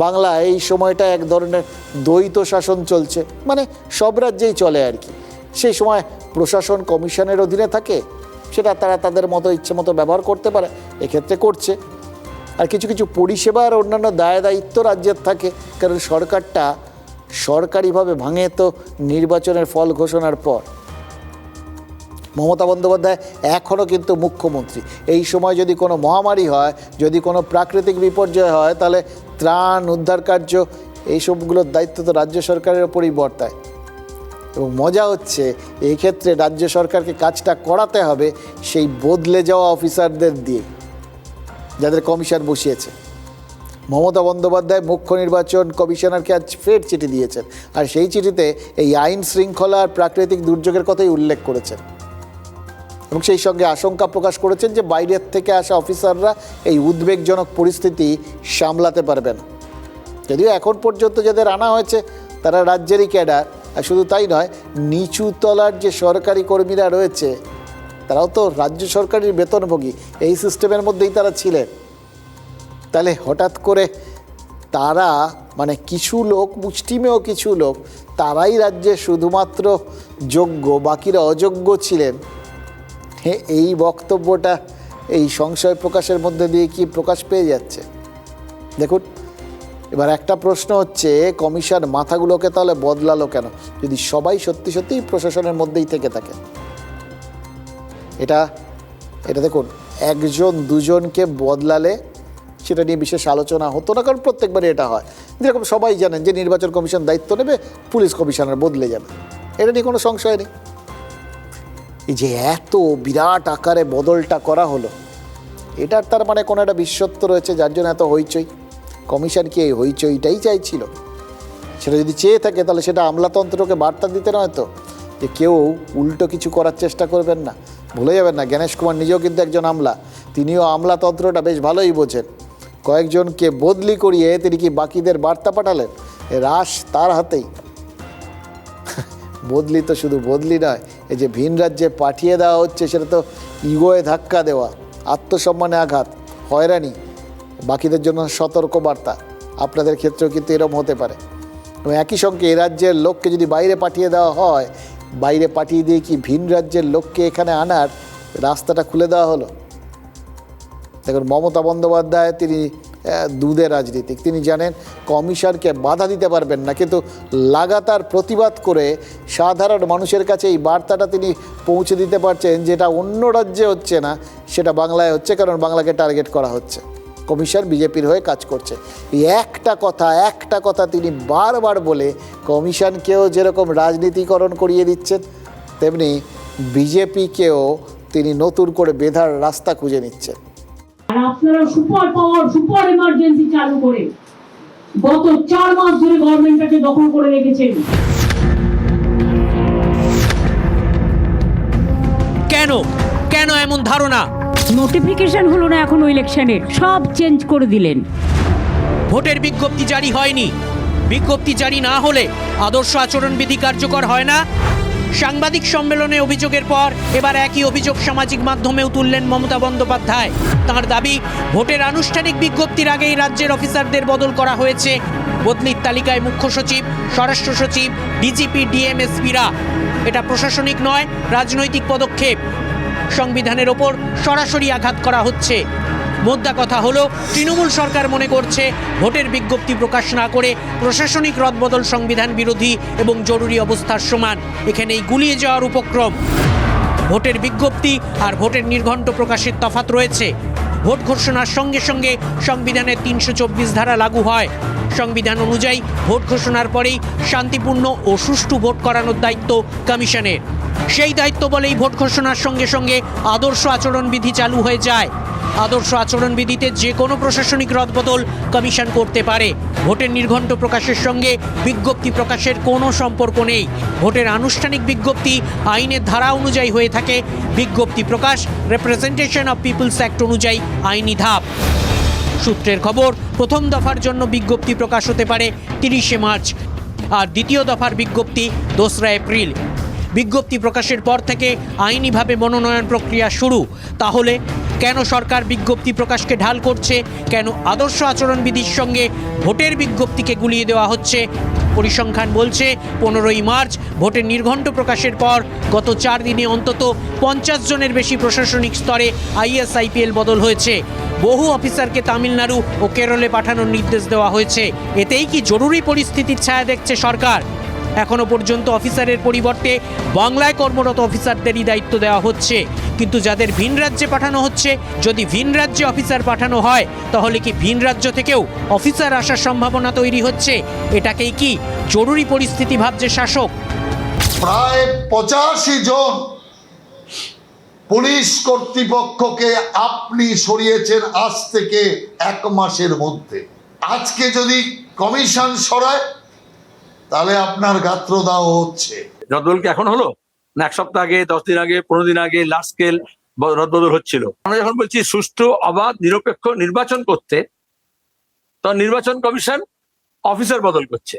বাংলা এই সময়টা এক ধরনের দ্বৈত শাসন চলছে, মানে সব রাজ্যেই চলে আর কি। সেই সময় প্রশাসন কমিশনের অধীনে থাকে, সেটা তারা তাদের মতো ইচ্ছে মতো ব্যবহার করতে পারে, এক্ষেত্রে করছে। আর কিছু কিছু পরিষেবা আর অন্যান্য দায়িত্ব রাজ্যের থাকে, কারণ সরকারটা সরকারিভাবে ভাঙে তো নির্বাচনের ফল ঘোষণার পর। মমতা বন্দ্যোপাধ্যায় এখনও কিন্তু মুখ্যমন্ত্রী। এই সময় যদি কোনো মহামারী হয়, যদি কোনো প্রাকৃতিক বিপর্যয় হয়, তাহলে ত্রাণ, উদ্ধার কার্য, এইসবগুলোর দায়িত্ব তো রাজ্য সরকারের ওপরই বর্তায়। এবং মজা হচ্ছে এই ক্ষেত্রে রাজ্য সরকারকে কাজটা করাতে হবে সেই বদলে যাওয়া অফিসারদের দিয়ে, যাদের কমিশন বসিয়েছে। মমতা বন্দ্যোপাধ্যায় মুখ্য নির্বাচন কমিশনারকে আজ ফের চিঠি দিয়েছেন, আর সেই চিঠিতে এই আইন শৃঙ্খলা আর প্রাকৃতিক দুর্যোগের কথাই উল্লেখ করেছেন। এবং সেই সঙ্গে আশঙ্কা প্রকাশ করেছেন যে বাইরের থেকে আসা অফিসাররা এই উদ্বেগজনক পরিস্থিতি সামলাতে পারবেন। যদিও এখন পর্যন্ত যাদের আনা হয়েছে তারা রাজ্যেরই ক্যাডার, আর শুধু তাই নয়, নিচু তলার যে সরকারি কর্মীরা রয়েছে তারাও তো রাজ্য সরকারের বেতনভোগী, এই সিস্টেমের মধ্যেই তারা ছিলেন। তাহলে হঠাৎ করে তারা মানে কিছু লোক, মুষ্টিমেয় কিছু লোক, তারাই রাজ্যে শুধুমাত্র যোগ্য, বাকিরা অযোগ্য ছিলেন, এই বক্তব্যটা এই সংশয় প্রকাশের মধ্যে দিয়ে কি প্রকাশ পেয়ে যাচ্ছে? দেখুন, এবার একটা প্রশ্ন হচ্ছে, কমিশন মাথাগুলোকে তাহলে বদলালো কেন যদি সবাই সত্যি সত্যিই প্রশাসনের মধ্যেই থেকে থাকে? এটা দেখুন, একজন দুজনকে বদলালে সেটা নিয়ে বিশেষ আলোচনা হতো না, কারণ প্রত্যেকবারই এটা হয়। যেরকম সবাই জানেন যে নির্বাচন কমিশন দায়িত্ব নেবে, পুলিশ কমিশনার বদলে যাবে, এটা নিয়ে কোনো সংশয় নেই। এই যে এত বিরাট আকারে বদলটা করা হলো, এটার তার মানে কোনো একটা বিশ্বত্ব রয়েছে যার জন্য এত হইচই। কমিশন কি এই হইচইটাই চাইছিল? সেটা যদি চেয়ে থাকে তাহলে সেটা আমলাতন্ত্রকে বার্তা দিতে নয় তো যে কেউ উল্টো কিছু করার চেষ্টা করবেন না। ভুলে যাবেন না, জ্ঞানেশ কুমার নিজেও কিন্তু একজন আমলা, তিনিও আমলাতন্ত্রটা বেশ ভালোই বোঝেন। কয়েকজনকে বদলি করিয়ে তিনি কি বাকিদের বার্তা পাঠালেন? রাশ তার হাতেই। বদলি তো শুধু বদলি নয়, এই যে ভিন রাজ্যে পাঠিয়ে দেওয়া হচ্ছে সেটা তো ইগোয়ে ধাক্কা দেওয়া, আত্মসম্মানে আঘাত, হয়রানি, বাকিদের জন্য সতর্ক বার্তা। আপনাদের ক্ষেত্রেও কিন্তু এরকম হতে পারে। এবং একই সঙ্গে এ রাজ্যের লোককে যদি বাইরে পাঠিয়ে দেওয়া হয়, বাইরে পাঠিয়ে দিয়ে কি ভিন রাজ্যের লোককে এখানে আনার রাস্তাটা খুলে দেওয়া হলো? দেখুন, মমতা বন্দ্যোপাধ্যায় তিনি দুধের রাজনীতিক, তিনি জানেন কমিশনকে বাধা দিতে পারবেন না, কিন্তু লাগাতার প্রতিবাদ করে সাধারণ মানুষের কাছে এই বার্তাটা তিনি পৌঁছে দিতে পারছেন, যেটা অন্য রাজ্যে হচ্ছে না, সেটা বাংলায় হচ্ছে, কারণ বাংলাকে টার্গেট করা হচ্ছে। কমিশন বিজেপির হয়ে কাজ করছে। এই একটা কথা তিনি বারবার বলে কমিশনকেও যেরকম রাজনীতিকরণ করিয়ে দিচ্ছেন, তেমনি বিজেপিকেও তিনি নতুন করে বেধার রাস্তা খুঁজে নিচ্ছেন। আর আপনারা সুপার পাওয়ার, সুপার এমার্জেন্সি চালু করে গত 4 মাস ধরে গভর্নমেন্টটাকে দখল করে রেখেছেন। কেন এমন ধারণা? নোটিফিকেশন হলো না এখনো ইলেকশনের, সব চেঞ্জ করে দিলেন। ভোটের বিজ্ঞপ্তি জারি হয়নি। বিজ্ঞপ্তি জারি না হলে আদর্শ আচরণবিধি কার্যকর হয় না। সাংবাদিক সম্মেলনে অভিযোগের পর এবার একই অভিযোগ সামাজিক মাধ্যমেও তুললেন মমতা বন্দ্যোপাধ্যায়। তাঁর দাবি, ভোটের আনুষ্ঠানিক বিজ্ঞপ্তির আগেই রাজ্যের অফিসারদের বদল করা হয়েছে। বদলির তালিকায় মুখ্য সচিব, স্বরাষ্ট্র সচিব, ডিজিপি, ডিএমএসপিরা। এটা প্রশাসনিক নয়, রাজনৈতিক পদক্ষেপ। সংবিধানের ওপর সরাসরি আঘাত করা হচ্ছে। মোদ্দা কথা হলো, তৃণমূল সরকার মনে করছে ভোটের বিজ্ঞপ্তি প্রকাশ না করে প্রশাসনিক রদবদল সংবিধান বিরোধী এবং জরুরি অবস্থার সমান। এখানেই গুলিয়ে যাওয়ার উপক্রম। ভোটের বিজ্ঞপ্তি আর ভোটের নির্ঘণ্ট প্রকাশের তফাৎ রয়েছে। ভোট ঘোষণার সঙ্গে সঙ্গে সংবিধানের 324 ধারা লাগু হয়। সংবিধান অনুযায়ী ভোট ঘোষণার পরেই শান্তিপূর্ণ ও সুষ্ঠু ভোট করানোর দায়িত্ব কমিশনের। সেই দায়িত্ব বলেই ভোট ঘোষণার সঙ্গে সঙ্গে আদর্শ আচরণবিধি চালু হয়ে যায়। আদর্শ আচরণবিধিতে যে কোনো প্রশাসনিক রদবদল কমিশন করতে পারে। ভোটের নির্ঘণ্ট প্রকাশের সঙ্গে বিজ্ঞপ্তি প্রকাশের কোনো সম্পর্ক নেই। ভোটের আনুষ্ঠানিক বিজ্ঞপ্তি আইনের ধারা অনুযায়ী হয়ে থাকে। বিজ্ঞপ্তি প্রকাশ রিপ্রেজেন্টেশন অফ পিপলস অ্যাক্ট অনুযায়ী আইনি ধাপ। সূত্রের খবর, প্রথম দফার জন্য বিজ্ঞপ্তি প্রকাশ হতে পারে 30শে মার্চ, আর দ্বিতীয় দফার বিজ্ঞপ্তি 2রা এপ্রিল। বিজ্ঞপ্তি প্রকাশের পর থেকে আইনিভাবে মনোনয়ন প্রক্রিয়া শুরু। তাহলে কেন সরকার বিজ্ঞপ্তি প্রকাশকে ঢাল করছে? কেন আদর্শ আচরণবিধির সঙ্গে ভোটের বিজ্ঞপ্তিকে গুলিয়ে দেওয়া হচ্ছে? পরিসংখ্যান বলছে 15ই মার্চ ভোটের নির্ঘণ্ট প্রকাশের পর গত 4 দিনে অন্তত 50 জনের বেশি প্রশাসনিক স্তরে IAS-IPL বদল হয়েছে। বহু অফিসারকে তামিলনাড়ু ও কেরলে পাঠানোর নির্দেশ দেওয়া হয়েছে। এতেই কি জরুরি পরিস্থিতির ছায়া দেখছে সরকার? এখনো পর্যন্ত অফিসারের পরিবর্তে বাংলায় কর্মরত অফিসারদেরই দায়িত্ব দেওয়া হচ্ছে। কিন্তু যাদের ভিন রাজ্যে পাঠানো হচ্ছে, যদি ভিন রাজ্যে অফিসার পাঠানো হয় তাহলে কি ভিন রাজ্য থেকেও অফিসার আসার সম্ভাবনা তৈরি হচ্ছে? এটাকেই কি জরুরি পরিস্থিতি ভাবছে শাসক? প্রায় 85 জন পুলিশ কর্তৃপক্ষকে আপনি সরিয়েছেন আজ থেকে 1 মাসের মধ্যে। আজকে যদি কমিশন সরায় তাহলে আপনার গাত্রদাহ হচ্ছে। রদবদল কি এখন হলো? না 1 সপ্তাহ আগে, 10 দিন আগে, 15 দিন আগে লার্জ স্কেল রদবদল হচ্ছিল। আমরা যখন বলছি সুষ্ঠু অবাধ নিরপেক্ষ নির্বাচন করতে, তখন নির্বাচন কমিশন অফিসার বদল করছে।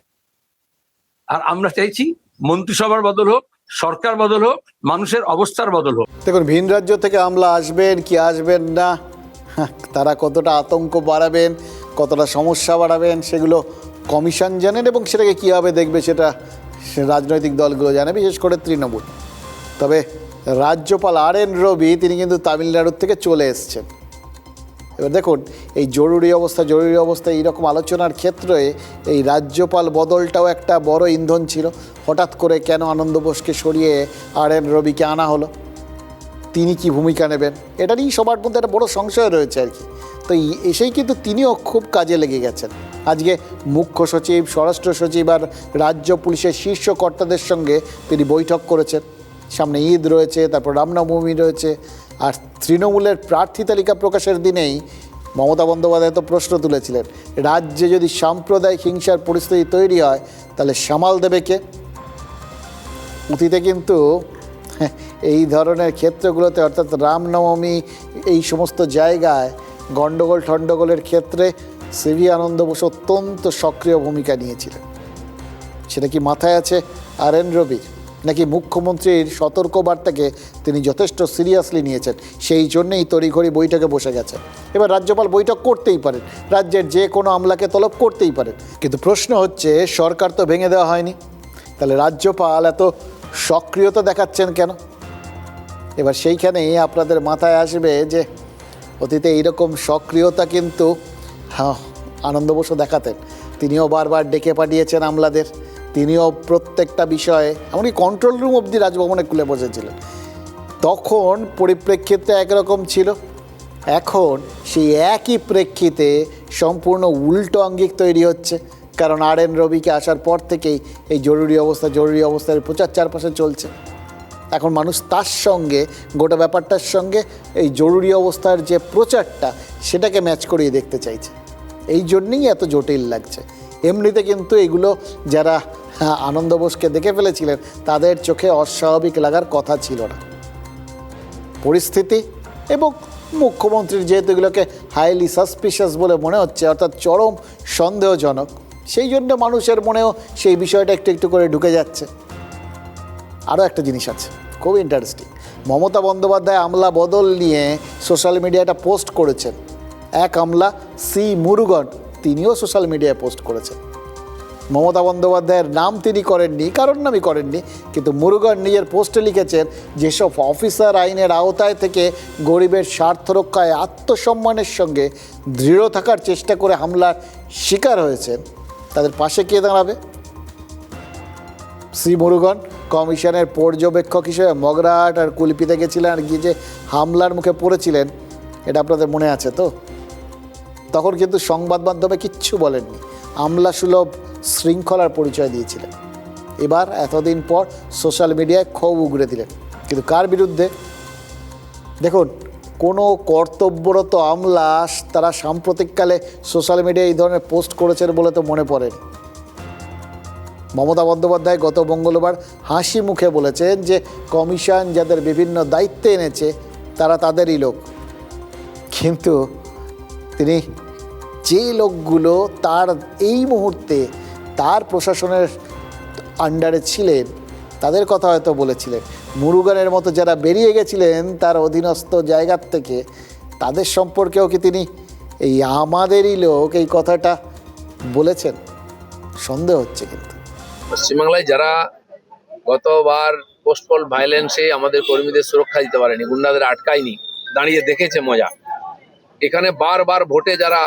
আর আমরা চাইছি মন্ত্রিসভার বদল হোক, সরকার বদল হোক, মানুষের অবস্থার বদল হোক। দেখুন, ভিন রাজ্য থেকে আমলা আসবেন কি আসবেন না, তারা কতটা আতঙ্ক বাড়াবেন, কতটা সমস্যা বাড়াবেন, সেগুলো কমিশন জানেন, এবং সেটাকে কীভাবে দেখবে সেটা রাজনৈতিক দলগুলো জানে, বিশেষ করে তৃণমূল। তবে রাজ্যপাল RN রবি তিনি কিন্তু তামিলনাড়ুর থেকে চলে এসছেন। এবার দেখুন, এই জরুরি অবস্থা এইরকম আলোচনার ক্ষেত্রে এই রাজ্যপাল বদলটাও একটা বড় ইন্ধন ছিল। হঠাৎ করে কেন আনন্দ বোসকে সরিয়ে RN রবিকে আনা হলো, তিনি কি ভূমিকা নেবেন, এটা নিয়েই সবার মধ্যে একটা বড় সংশয় রয়েছে আর কি। তো এসেই কিন্তু তিনিও খুব কাজে লেগে গেছেন। আজকে মুখ্য সচিব, স্বরাষ্ট্র সচিব আর রাজ্য পুলিশের শীর্ষ কর্তাদের সঙ্গে তিনি বৈঠক করেছেন। সামনে ঈদ রয়েছে, তারপর রামনবমী রয়েছে, আর তৃণমূলের প্রার্থী তালিকা প্রকাশের দিনেই মমতা বন্দ্যোপাধ্যায় তো প্রশ্ন তুলেছিলেন, রাজ্যে যদি সাম্প্রদায়িক হিংসার পরিস্থিতি তৈরি হয় তাহলে সামাল দেবে কে? অতীতে কিন্তু এই ধরনের ক্ষেত্রগুলোতে, অর্থাৎ রামনবমী এই সমস্ত জায়গায় গণ্ডগোলের ক্ষেত্রে সিভি আনন্দ বোস অত্যন্ত সক্রিয় ভূমিকা নিয়েছিলেন। সেটা কি মাথায় আছে RN রবির, নাকি মুখ্যমন্ত্রীর সতর্কবার্তাকে তিনি যথেষ্ট সিরিয়াসলি নিয়েছেন, সেই জন্যেই তড়িঘড়ি বৈঠকে বসে গেছে? এবার রাজ্যপাল বৈঠক করতেই পারেন, রাজ্যের যে কোনো আমলাকে তলব করতেই পারেন, কিন্তু প্রশ্ন হচ্ছে সরকার তো ভেঙে দেওয়া হয়নি, তাহলে রাজ্যপাল এত সক্রিয়তা দেখাচ্ছেন কেন? এবার সেইখানেই আপনাদের মাথায় আসবে যে অতীতে এইরকম সক্রিয়তা কিন্তু আনন্দ বসু দেখাতেন। তিনিও বারবার ডেকে পাঠিয়েছেন আমলাদের, তিনিও প্রত্যেকটা বিষয়ে, এমনকি কন্ট্রোল রুম অবধি রাজভবনে খুলে বসেছিলেন। তখন পরিপ্রেক্ষিতে একরকম ছিল, এখন সেই একই প্রেক্ষিতে সম্পূর্ণ উল্টো আঙ্গিক তৈরি হচ্ছে। কারণ RN রবিকে আসার পর থেকেই এই জরুরি অবস্থার প্রচার চারপাশে চলছে। এখন মানুষ তার সঙ্গে, গোটা ব্যাপারটার সঙ্গে এই জরুরি অবস্থার যে প্রচারটা, সেটাকে ম্যাচ করিয়ে দেখতে চাইছে। এই জন্যেই এত জটিল লাগছে। এমনিতে কিন্তু এগুলো যারা আনন্দ বোসকে দেখে ফেলেছিলেন তাদের চোখে অস্বাভাবিক লাগার কথা ছিল না। পরিস্থিতি এবং মুখ্যমন্ত্রীর যেহেতু এগুলোকে হাইলি সাসপিশিয়াস বলে মনে হচ্ছে, অর্থাৎ চরম সন্দেহজনক, সেই জন্য মানুষের মনেও সেই বিষয়টা একটু একটু করে ঢুকে যাচ্ছে। আরও একটা জিনিস আছে খুব ইন্টারেস্টিং, মমতা বন্দ্যোপাধ্যায় আমলা বদল নিয়ে সোশ্যাল মিডিয়ায় একটা পোস্ট করেছেন। এক আমলা সি মুরুগন, তিনিও সোশ্যাল মিডিয়ায় পোস্ট করেছেেন। মমতা বন্দ্যোপাধ্যায়ের নাম তিনি করেননি, কারণ নামই করেননি, কিন্তু মুরুগন নিজের পোস্টে লিখেছেন যেসব অফিসার আইনের আওতায় থেকে গরিবের স্বার্থ রক্ষায় আত্মসম্মানের সঙ্গে দৃঢ় থাকার চেষ্টা করে হামলার শিকার হয়েছেন, তাদের পাশে কে দাঁড়াবে? সি মুরুগন কমিশনের পর্যবেক্ষক হিসেবে মগরাহাট আর কুলপিতে গেছিলেন, আর গিয়ে যে হামলার মুখে পড়েছিলেন, এটা আপনাদের মনে আছে তো? তখন কিন্তু সংবাদ মাধ্যমে কিচ্ছু বলেননি, আমলা সুলভ শৃঙ্খলার পরিচয় দিয়েছিলেন। এবার এতদিন পর সোশ্যাল মিডিয়ায় ক্ষোভ উগড়ে দিলেন, কিন্তু কার বিরুদ্ধে? দেখুন, কোনো কর্তব্যরত আমলা তারা সাম্প্রতিককালে সোশ্যাল মিডিয়ায় এই ধরনের পোস্ট করেছেন বলে তো মনে পড়েনি। মমতা বন্দ্যোপাধ্যায় গত মঙ্গলবার হাসি মুখে বলেছেন যে কমিশন যাদের বিভিন্ন দায়িত্বে এনেছে তারা তাদেরই লোক, কিন্তু তিনি যে লোকগুলো তার এই মুহূর্তে তার প্রশাসনের আন্ডারে ছিলেন তাদের কথা হয়তো বলেছিলেন। মুরুগানের মতো যারা বেরিয়ে গেছিলেন তার অধীনস্থ জায়গার থেকে, তাদের সম্পর্কেও কি তিনি এই আমাদেরই লোক এই কথাটা বলেছেন? সন্দেহ হচ্ছে। কিন্তু পশ্চিমবাংলায় যারা গতবার পোস্টপল ভায়োলেন্সে আমাদের কর্মীদের সুরক্ষা দিতে পারেনি, গুন্ডাদের আটকায়নি, দাঁড়িয়ে দেখেছে মজা। এখানে বারবার ভোটে যারা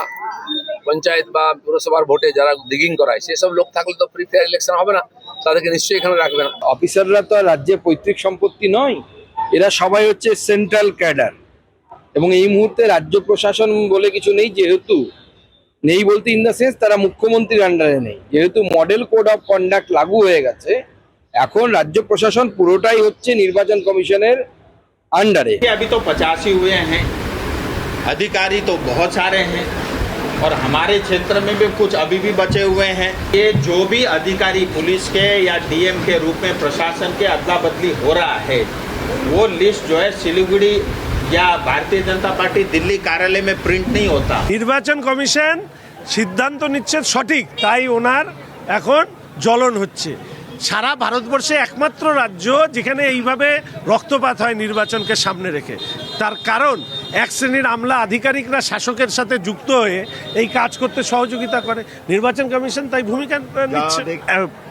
পঞ্চায়েত বা পুরসভার ভোটে যারা দিগিং করায়, সেসব লোক থাকলে তো ফ্রি ফেয়ার ইলেকশন হবে না, তাদেরকে নিশ্চয়ই এখানে রাখবেন। অফিসাররা তো আর রাজ্যের পৈতৃক সম্পত্তি নয়, এরা সবাই হচ্ছে সেন্ট্রাল ক্যাডার, এবং এই মুহূর্তে রাজ্য প্রশাসন বলে কিছু নেই, যেহেতু নেই বলতে ইন দ্য সেন্স তারা মুখ্যমন্ত্রীর আন্ডারে নেই, যেহেতু মডেল কোড অফ কন্ডাক্ট লাগু হয়ে গেছে, এখন রাজ্য প্রশাসন পুরোটাই হচ্ছে নির্বাচন কমিশনের আন্ডারে। अभी तो 85 हुए हैं, अधिकारी तो बहुत सारे हैं, और हमारे क्षेत्र में भी कुछ अभी भी बचे हुए हैं। ये जो भी अधिकारी पुलिस के या डीएम के रूप में प्रशासन के अदला बदली हो रहा है, वो लिस्ट जो है सिलीगुड़ी या भारतीय जनता पार्टी दिल्ली कार्यालय में प्रिंट नहीं होता। নির্বাচন কমিশন সিদ্ধান্ত নিচ্ছে সঠিক, তাই ওনার এখন জ্বলন হচ্ছে। সারা ভারতবর্ষে একমাত্র রাজ্য যেখানে এইভাবে রক্তপাত হয় নির্বাচনকে সামনে রেখে। তার কারণ এক শ্রেণীর আমলা আধিকারিকরা শাসকের সাথে যুক্ত হয়ে এই কাজ করতে সহযোগিতা করে। নির্বাচন কমিশন তাই ভূমিকা নিচ্ছে।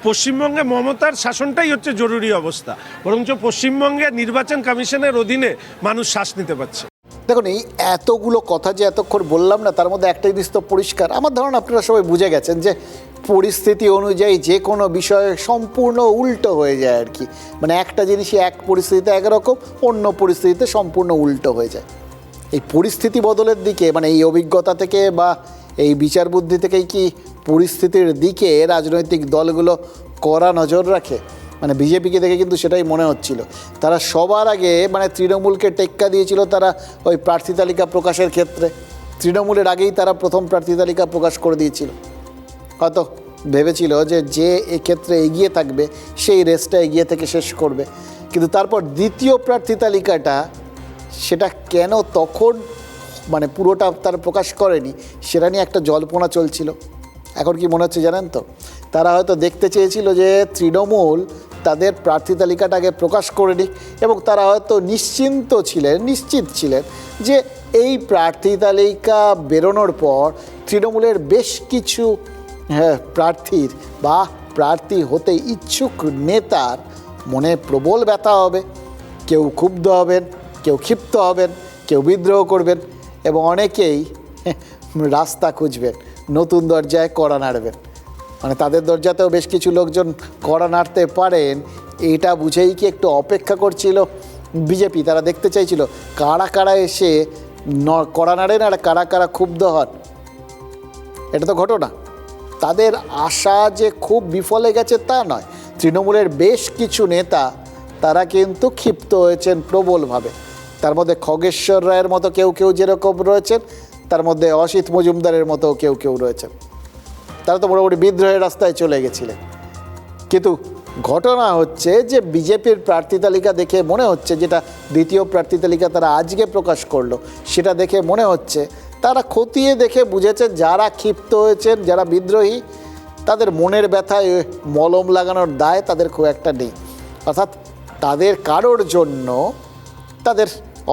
পশ্চিমবঙ্গে মমতার শাসনটাই হচ্ছে জরুরি অবস্থা, বরঞ্চ পশ্চিমবঙ্গে নির্বাচন কমিশনের অধীনে মানুষ শ্বাস নিতে পারছে। দেখুন, এই এতগুলো কথা যে এতক্ষণ বললাম না, তার মধ্যে একটা জিনিস তো পরিষ্কার, আমার ধারণা আপনারা সবাই বুঝে গেছেন যে পরিস্থিতি অনুযায়ী যে কোনো বিষয়ে সম্পূর্ণ উল্টো হয়ে যায় আর কি। মানে একটা জিনিসই এক পরিস্থিতিতে একরকম, অন্য পরিস্থিতিতে সম্পূর্ণ উল্টো হয়ে যায়। এই পরিস্থিতি বদলের দিকে, মানে এই অভিজ্ঞতা থেকে বা এই বিচার বুদ্ধি থেকেই কি পরিস্থিতির দিকে রাজনৈতিক দলগুলো কড়া নজর রাখে? মানে বিজেপিকে দেখে কিন্তু সেটাই মনে হচ্ছিল। তারা সবার আগে মানে তৃণমূলকে টেক্কা দিয়েছিল তারা ওই প্রার্থী তালিকা প্রকাশের ক্ষেত্রে। তৃণমূলের আগেই তারা প্রথম প্রার্থী তালিকা প্রকাশ করে দিয়েছিল। হয়তো ভেবেছিল যে এক্ষেত্রে এগিয়ে থাকবে সেই রেসটা এগিয়ে থেকে শেষ করবে। কিন্তু তারপর দ্বিতীয় প্রার্থী তালিকাটা সেটা কেন তখন মানে পুরোটা তারা প্রকাশ করেনি, সেটা নিয়ে একটা জল্পনা চলছিল। এখন কি মনে হচ্ছে জানেন তো, তারা হয়তো দেখতে চেয়েছিল যে তৃণমূল তাদের প্রার্থী তালিকাটা আগে প্রকাশ করে নিক, এবং তারা হয়তো নিশ্চিত ছিলেন যে এই প্রার্থী তালিকা বেরোনোর পর তৃণমূলের বেশ কিছু প্রার্থীর বা প্রার্থী হতে ইচ্ছুক নেতার মনে প্রবল ব্যথা হবে। কেউ ক্ষুব্ধ হবেন, কেউ ক্ষিপ্ত হবেন, কেউ বিদ্রোহ করবেন, এবং অনেকেই রাস্তা খুঁজবেন, নতুন দরজায় কড়া নাড়বেন। মানে তাদের দরজাতেও বেশ কিছু লোকজন কড়া নাড়তে পারেন, এটা বুঝেই কি একটু অপেক্ষা করছিল বিজেপি। তারা দেখতে চাইছিল কারা কারা এসে কড়া নাড়েন আর কারা কারা ক্ষুব্ধ হন। এটা তো ঘটনা। তাদের আশা যে খুব বিফলে গেছে তা নয়। তৃণমূলের বেশ কিছু নেতা তারা কিন্তু ক্ষিপ্ত হয়েছেন প্রবলভাবে। তার মধ্যে খগেশ্বর রায়ের মতো কেউ যেরকম রয়েছেন, তার মধ্যে অসিত মজুমদারের মতো কেউ রয়েছেন। তারা তো মোটামুটি বিদ্রোহের রাস্তায় চলে গেছিলেন। কিন্তু ঘটনা হচ্ছে যে বিজেপির প্রার্থী তালিকা দেখে মনে হচ্ছে, যেটা দ্বিতীয় প্রার্থী তালিকা তারা আজকে প্রকাশ করলো, সেটা দেখে মনে হচ্ছে তারা খতিয়ে দেখে বুঝেছে যারা ক্ষিপ্ত হয়েছেন, যারা বিদ্রোহী, তাদের মনের ব্যথায় মলম লাগানোর দায় তাদের খুব একটা নেই। অর্থাৎ তাদের কারোর জন্য তাদের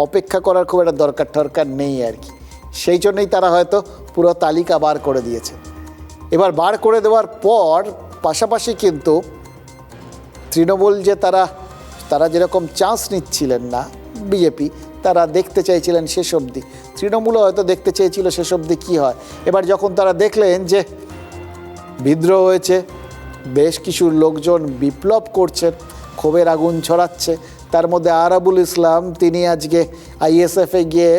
অপেক্ষা করার খুব একটা দরকার নেই আর কি। সেই জন্যই তারা হয়তো পুরো তালিকা বার করে দিয়েছে। এবার বার করে দেওয়ার পর পাশাপাশি কিন্তু তৃণমূল যে তারা যেরকম চান্স নিচ্ছিলেন না বিজেপি, তারা দেখতে চাইছিলেন শেষ অবধি। তৃণমূলও হয়তো দেখতে চেয়েছিল শেষ অবধি কী হয়। এবার যখন তারা দেখলেন যে বিদ্রোহ হয়েছে, বেশ কিছু লোকজন বিপ্লব করছেন, ক্ষোভের আগুন ছড়াচ্ছে, তার মধ্যে আরাবুল ইসলাম তিনি আজকে আইএসএফে গিয়ে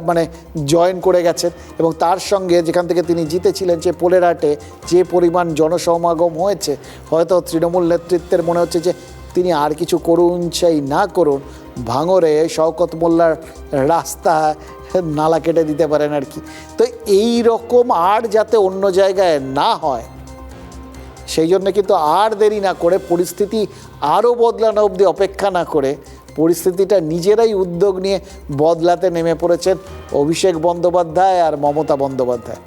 মানে জয়েন করে গেছেন, এবং তার সঙ্গে যেখান থেকে তিনি জিতেছিলেন সে পোলেরহাটে যে পরিমাণ জনসমাগম হয়েছে, হয়তো তৃণমূল নেতৃত্বের মনে হচ্ছে যে তিনি আর কিছু করুন চাই না করুন, ভাঙরে শওকত মোল্লার রাস্তা নালা কেটে দিতে পারেন আর কি। তো এই রকম আর যাতে অন্য জায়গায় না হয়, সেই জন্য কিন্তু আর দেরি না করে, পরিস্থিতি আরও বদলানো অবধি অপেক্ষা না করে, পরিস্থিতিটা নিজেরাই উদ্যোগ নিয়ে বদলাতে নেমে পড়েছেন অভিষেক বন্দ্যোপাধ্যায় আর মমতা বন্দ্যোপাধ্যায়।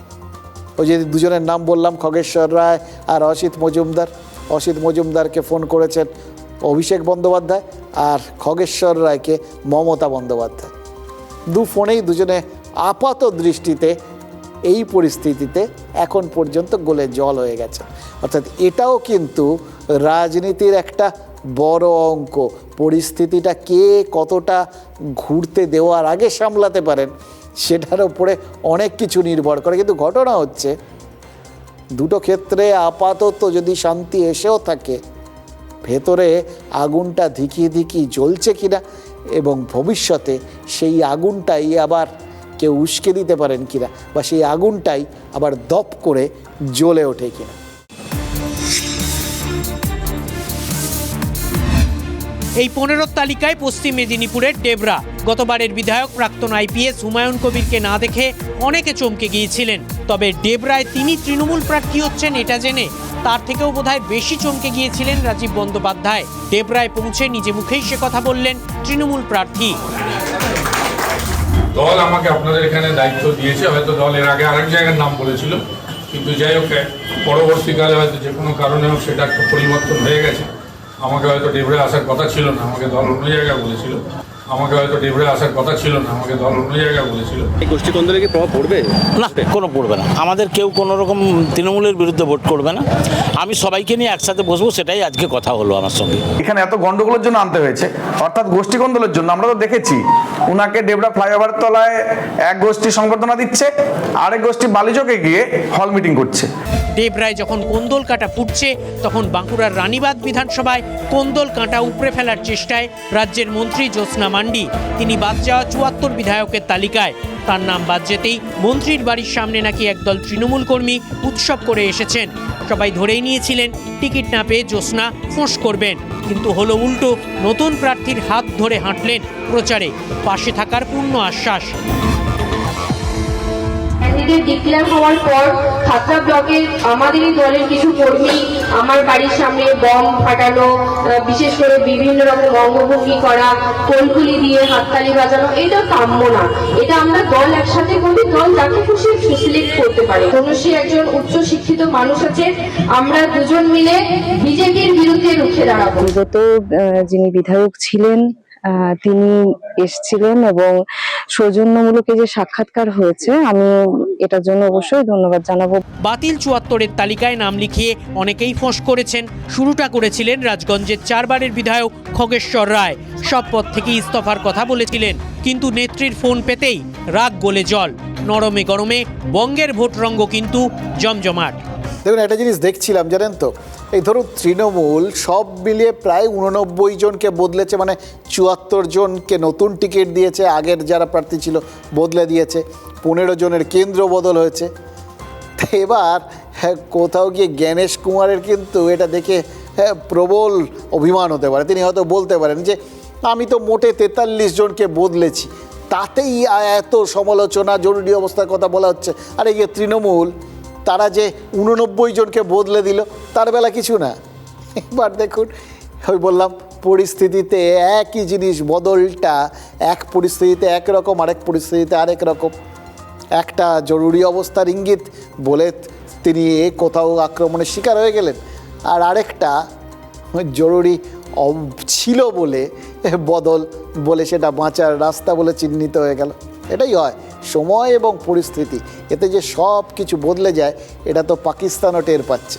ওই যে দুজনের নাম বললাম, খগেশ্বর রায় আর অসিত মজুমদার। অসিত মজুমদারকে ফোন করেছেন অভিষেক বন্দ্যোপাধ্যায়, আর খগেশ্বর রায়কে মমতা বন্দ্যোপাধ্যায়। দু ফোনেই দুজনে আপাত দৃষ্টিতে এই পরিস্থিতিতে এখন পর্যন্ত গলে জল হয়ে গেছে। অর্থাৎ এটাও কিন্তু রাজনীতির একটা বড় অঙ্ক। পরিস্থিতিটা কে কতটা ঘুরতে দেওয়ার আগে সামলাতে পারেন সেটার উপরে অনেক কিছু নির্ভর করে। কিন্তু ঘটনা হচ্ছে দুটো ক্ষেত্রে আপাতত যদি শান্তি এসেও থাকে, ভেতরে আগুনটা ধিকি জ্বলছে কিনা, এবং ভবিষ্যতে সেই আগুনটাই আবার কেউ উস্কে দিতে পারেন কিনা, বা সেই আগুনটাই আবার দপ করে জ্বলে ওঠে কিনা। এই 15 তালিকায় পশ্চিম মেদিনীপুরের ডেবরা। গতবারের বিধায়ক প্রাক্তন আইপিএস হুমায়ুন কবিরকে না দেখে অনেকে চমকে গিয়েছিলেন। তবে ডেবরায় তিনি তৃণমূল প্রার্থী হচ্ছেন এটা জেনে তার থেকেও বোধহয় বেশি চমকে গিয়েছিলেন রাজীব বন্দ্যোপাধ্যায়। ডেবরায় পৌঁছে নিজে মুখেই সে কথা বললেন তৃণমূল প্রার্থী। দল আমাকে আপনাদের এখানে দায়িত্ব দিয়েছে, হয়তো দল এর আগে আরেক জায়গার নাম বলেছিল, কিন্তু যাই হোক পরবর্তীকালে হয়তো যে কোনো কারণে হোক সেটা একটু পরিবর্তন হয়ে গেছে। আমাকে হয়তো ডেবরায় আসার কথা ছিল না, আমাকে দল অন্য জায়গায় বলেছিল। এই গোষ্ঠী কোন্দলে কি প্রভাব পড়বে? না, কোনো পড়বে না। আমাদের কেউ কোনো রকম তৃণমূলের বিরুদ্ধে ভোট করবে না। আমি সবাইকে নিয়ে একসাথে বসবো, সেটাই আজকে কথা হলো আমার সঙ্গে। এখানে এত গন্ডগোলের জন্য আনতে হয়েছে, অর্থাৎ গোষ্ঠী কোন্দলের জন্য। আমরা তো দেখেছি উনাকে ডেবরা ফ্লাইওভার তলায় এক গোষ্ঠী সংবর্ধনা দিচ্ছে, আরেক গোষ্ঠী বালিচকে গিয়ে হল মিটিং করছে। ডেবরায় যখন কোন্দল কাঁটা ফুটছে, তখন বাঁকুড়ার রানীবাঁধ বিধানসভায় কোন্দল কাঁটা উপড়ে ফেলার চেষ্টায় রাজ্যের মন্ত্রী জ্যোৎস্না মান্ডি। তিনি বাদ যাওয়া 74 বিধায়কের তালিকায়। তার নাম বাদ যেতেই মন্ত্রীর বাড়ির সামনে নাকি একদল তৃণমূল কর্মী উৎসব করে এসেছেন। সবাই ধরেই নিয়েছিলেন টিকিট না পেয়ে জ্যোৎস্না ফোঁস করবেন, কিন্তু হলো উল্টো। নতুন প্রার্থীর হাত ধরে হাঁটলেন প্রচারে, পাশে থাকার পূর্ণ আশ্বাস। ডিক্লেয়ার হওয়ার পর খাতড়া ব্লকে আমাদেরই দলের কিছু কর্মী আমার বাড়ির সামনে বম ফাটানো, বিশেষ করে বিভিন্ন রকম অঙ্গভঙ্গি করা, কোলকুলি দিয়ে হাততালি বাজানো, এটা কাম্য না। এটা আমরা দল একসাথে করি, দল যাকে খুশি সিলেক্ট করতে পারে। ধনুষী একজন উচ্চ শিক্ষিত মানুষ আছে, আমরা দুজন মিলে বিজেপির বিরুদ্ধে রুখে দাঁড়াবো। বিগত যিনি বিধায়ক ছিলেন তিনি এসেছিলেন এবং সৌজন্যমূলক যে সাক্ষাৎকার হয়েছে, আমি এটার জন্য অবশ্যই ধন্যবাদ জানাবো। বাতিল 74-এর তালিকায় নাম লিখিয়ে অনেকেই ফোঁস করেছেন। শুরুটা করেছিলেন রাজগঞ্জের 4 বারের বিধায়ক খগেশ্বর রায়। সব পদ থেকে ইস্তফার কথা বলেছিলেন, কিন্তু নেত্রীর ফোন পেতেই রাগ গলে জল। নরমে গরমে বঙ্গের ভোট রঙ্গ কিন্তু জমজমাট। দেখুন, একটা জিনিস দেখছিলাম জানেন তো, এই ধরুন তৃণমূল সব মিলিয়ে প্রায় 89 জনকে বদলেছে, মানে 74 জনকে নতুন টিকিট দিয়েছে, আগের যারা প্রার্থী ছিল বদলে দিয়েছে, 15 জনের কেন্দ্র বদল হয়েছে। তো এবার কোথাও গিয়ে জ্ঞানেশ কুমারের কিন্তু এটা দেখে প্রবল অভিমান হতে পারে। তিনি হয়তো বলতে পারেন যে আমি তো মোটে 43 জনকে বদলেছি, তাতেই এত সমালোচনা, জরুরি অবস্থার কথা বলা হচ্ছে। আর এই যে তৃণমূল, তারা যে 89 জনকে বদলে দিল, তার বেলা কিছু না। এবার দেখুন, আমি বললাম পরিস্থিতিতে একই জিনিস, বদলটা এক পরিস্থিতিতে একরকম, আরেক পরিস্থিতিতে আরেক রকম। একটা জরুরি অবস্থার ইঙ্গিত বলে তিনি কোথাও আক্রমণের শিকার হয়ে গেলেন, আর আরেকটা জরুরি ছিল বলে বদল বলে সেটা বাঁচার রাস্তা বলে চিহ্নিত হয়ে গেল। এটাই হয় সময় এবং পরিস্থিতি, এতে যে সব কিছু বদলে যায় এটা তো পাকিস্তানও টের পাচ্ছে।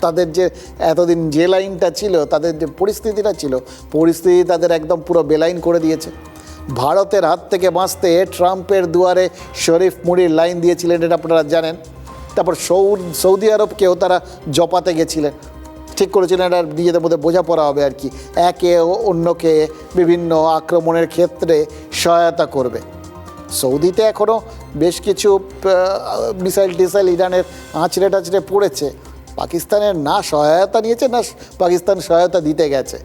তাদের যে এতদিন যে লাইনটা ছিল, তাদের যে পরিস্থিতিটা ছিল, পরিস্থিতি তাদের একদম পুরো বেলাইন করে দিয়েছে। ভারতের হাত থেকে বাঁচতে ট্রাম্পের দুয়ারে শরীফ মুড়ির লাইন দিয়েছিলেন, এটা আপনারা জানেন। তারপর সৌদি আরবকেও তারা জপাতে গেছিলেন, ঠিক করেছিলেন এটা নিজেদের মধ্যে বোঝাপড়া হবে আর কি, একে অন্যকে বিভিন্ন আক্রমণের ক্ষেত্রে সহায়তা করবে। সৌদিতে এখনও বেশ কিছু মিসাইল টিসাইল ইরানের আঁচড়ে টাচড়ে পড়েছে। পাকিস্তানের না সহায়তা নিয়েছে, না পাকিস্তান সহায়তা দিতে গেছে।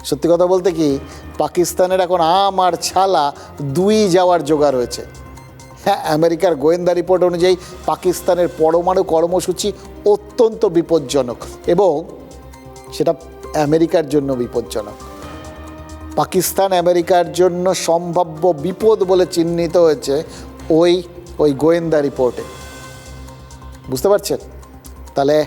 সত্যি কথা বলতে কি, পাকিস্তানের এখন আম আর ছালা দুই যাওয়ার জোগাড় হয়েছে। হ্যাঁ, আমেরিকার গোয়েন্দা রিপোর্ট অনুযায়ী পাকিস্তানের পরমাণু কর্মসূচি অত্যন্ত বিপজ্জনক, এবং সেটা আমেরিকার জন্য বিপজ্জনক। পাকিস্তান আমেরিকার জন্য সম্ভাব্য বিপদ বলে চিহ্নিত হয়েছে ওই গোয়েন্দা রিপোর্টে। বুঝতে পারছেন? তাহলে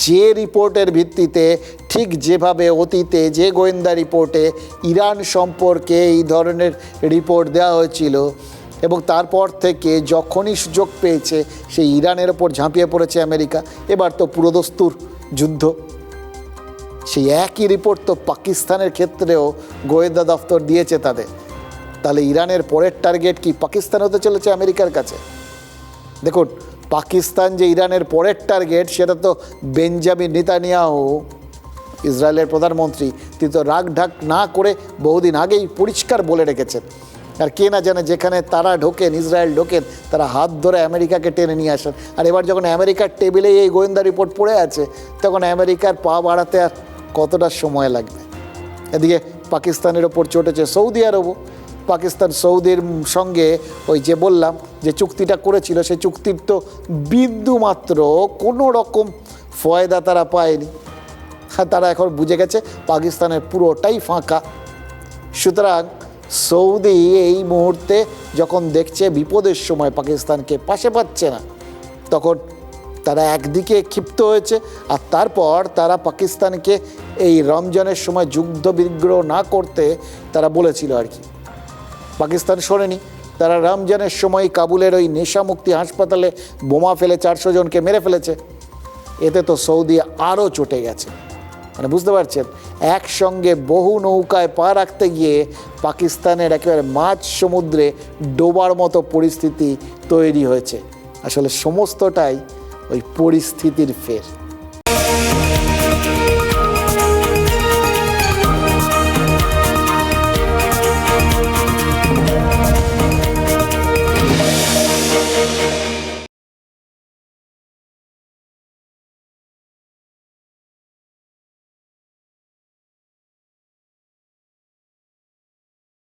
যে রিপোর্টের ভিত্তিতে, ঠিক যেভাবে অতীতে যে গোয়েন্দা রিপোর্টে ইরান সম্পর্কে এই ধরনের রিপোর্ট দেওয়া হয়েছিল, এবং তারপর থেকে যখনই সুযোগ পেয়েছে সেই ইরানের ওপর ঝাঁপিয়ে পড়েছে আমেরিকা। এবার তো পুরোদস্তুর যুদ্ধ, সেই একই রিপোর্ট তো পাকিস্তানের ক্ষেত্রেও গোয়েন্দা দপ্তর দিয়েছে তাদের। তাহলে ইরানের পরের টার্গেট কি পাকিস্তান হতে চলেছে আমেরিকার কাছে? দেখুন, পাকিস্তান যে ইরানের পরের টার্গেট, সেটা তো বেঞ্জামিন নেতানিয়াহু, ইসরায়েলের প্রধানমন্ত্রী, তিনি তো রাগ ঢাক না করে বহুদিন আগেই পরিষ্কার বলে রেখেছেন। আর কে না জানে, যেখানে তারা ঢোকেন, ইসরায়েল ঢোকেন, তারা হাত ধরে আমেরিকাকে টেনে নিয়ে আসেন। আর এবার যখন আমেরিকার টেবিলেই এই গোয়েন্দা রিপোর্ট পড়ে আছে, তখন আমেরিকার পা বাড়াতে আর কতটা সময় লাগবে? এদিকে পাকিস্তানের ওপর চটেছে সৌদি আরবও। পাকিস্তান সৌদির সঙ্গে ওই যে বললাম যে চুক্তিটা করেছিল, সেই চুক্তির তো বিন্দুমাত্র কোনো রকম ফয়দা তারা পায়নি। তারা এখন বুঝে গেছে পাকিস্তানের পুরোটাই ফাঁকা। সুতরাং সৌদি এই মুহূর্তে যখন দেখছে বিপদের সময় পাকিস্তানকে পাশে পাচ্ছে না, তখন তারা একদিকে ক্ষিপ্ত হয়েছে, আর তারপর তারা পাকিস্তানকে এই রমজানের সময় যুদ্ধ বিগ্রহ না করতে তারা বলেছিল আর কি। পাকিস্তান শোনেনি, তারা রমজানের সময় কাবুলের ওই নেশামুক্তি হাসপাতালে বোমা ফেলে 400 জনকে মেরে ফেলেছে। এতে তো সৌদি আরও চটে গেছে। মানে বুঝতে পারছেন, একসঙ্গে বহু নৌকায় পা রাখতে গিয়ে পাকিস্তানের একেবারে মাঝ সমুদ্রে ডোবার মতো পরিস্থিতি তৈরি হয়েছে। আসলে সমস্তটাই ওই পরিস্থিতির ফের।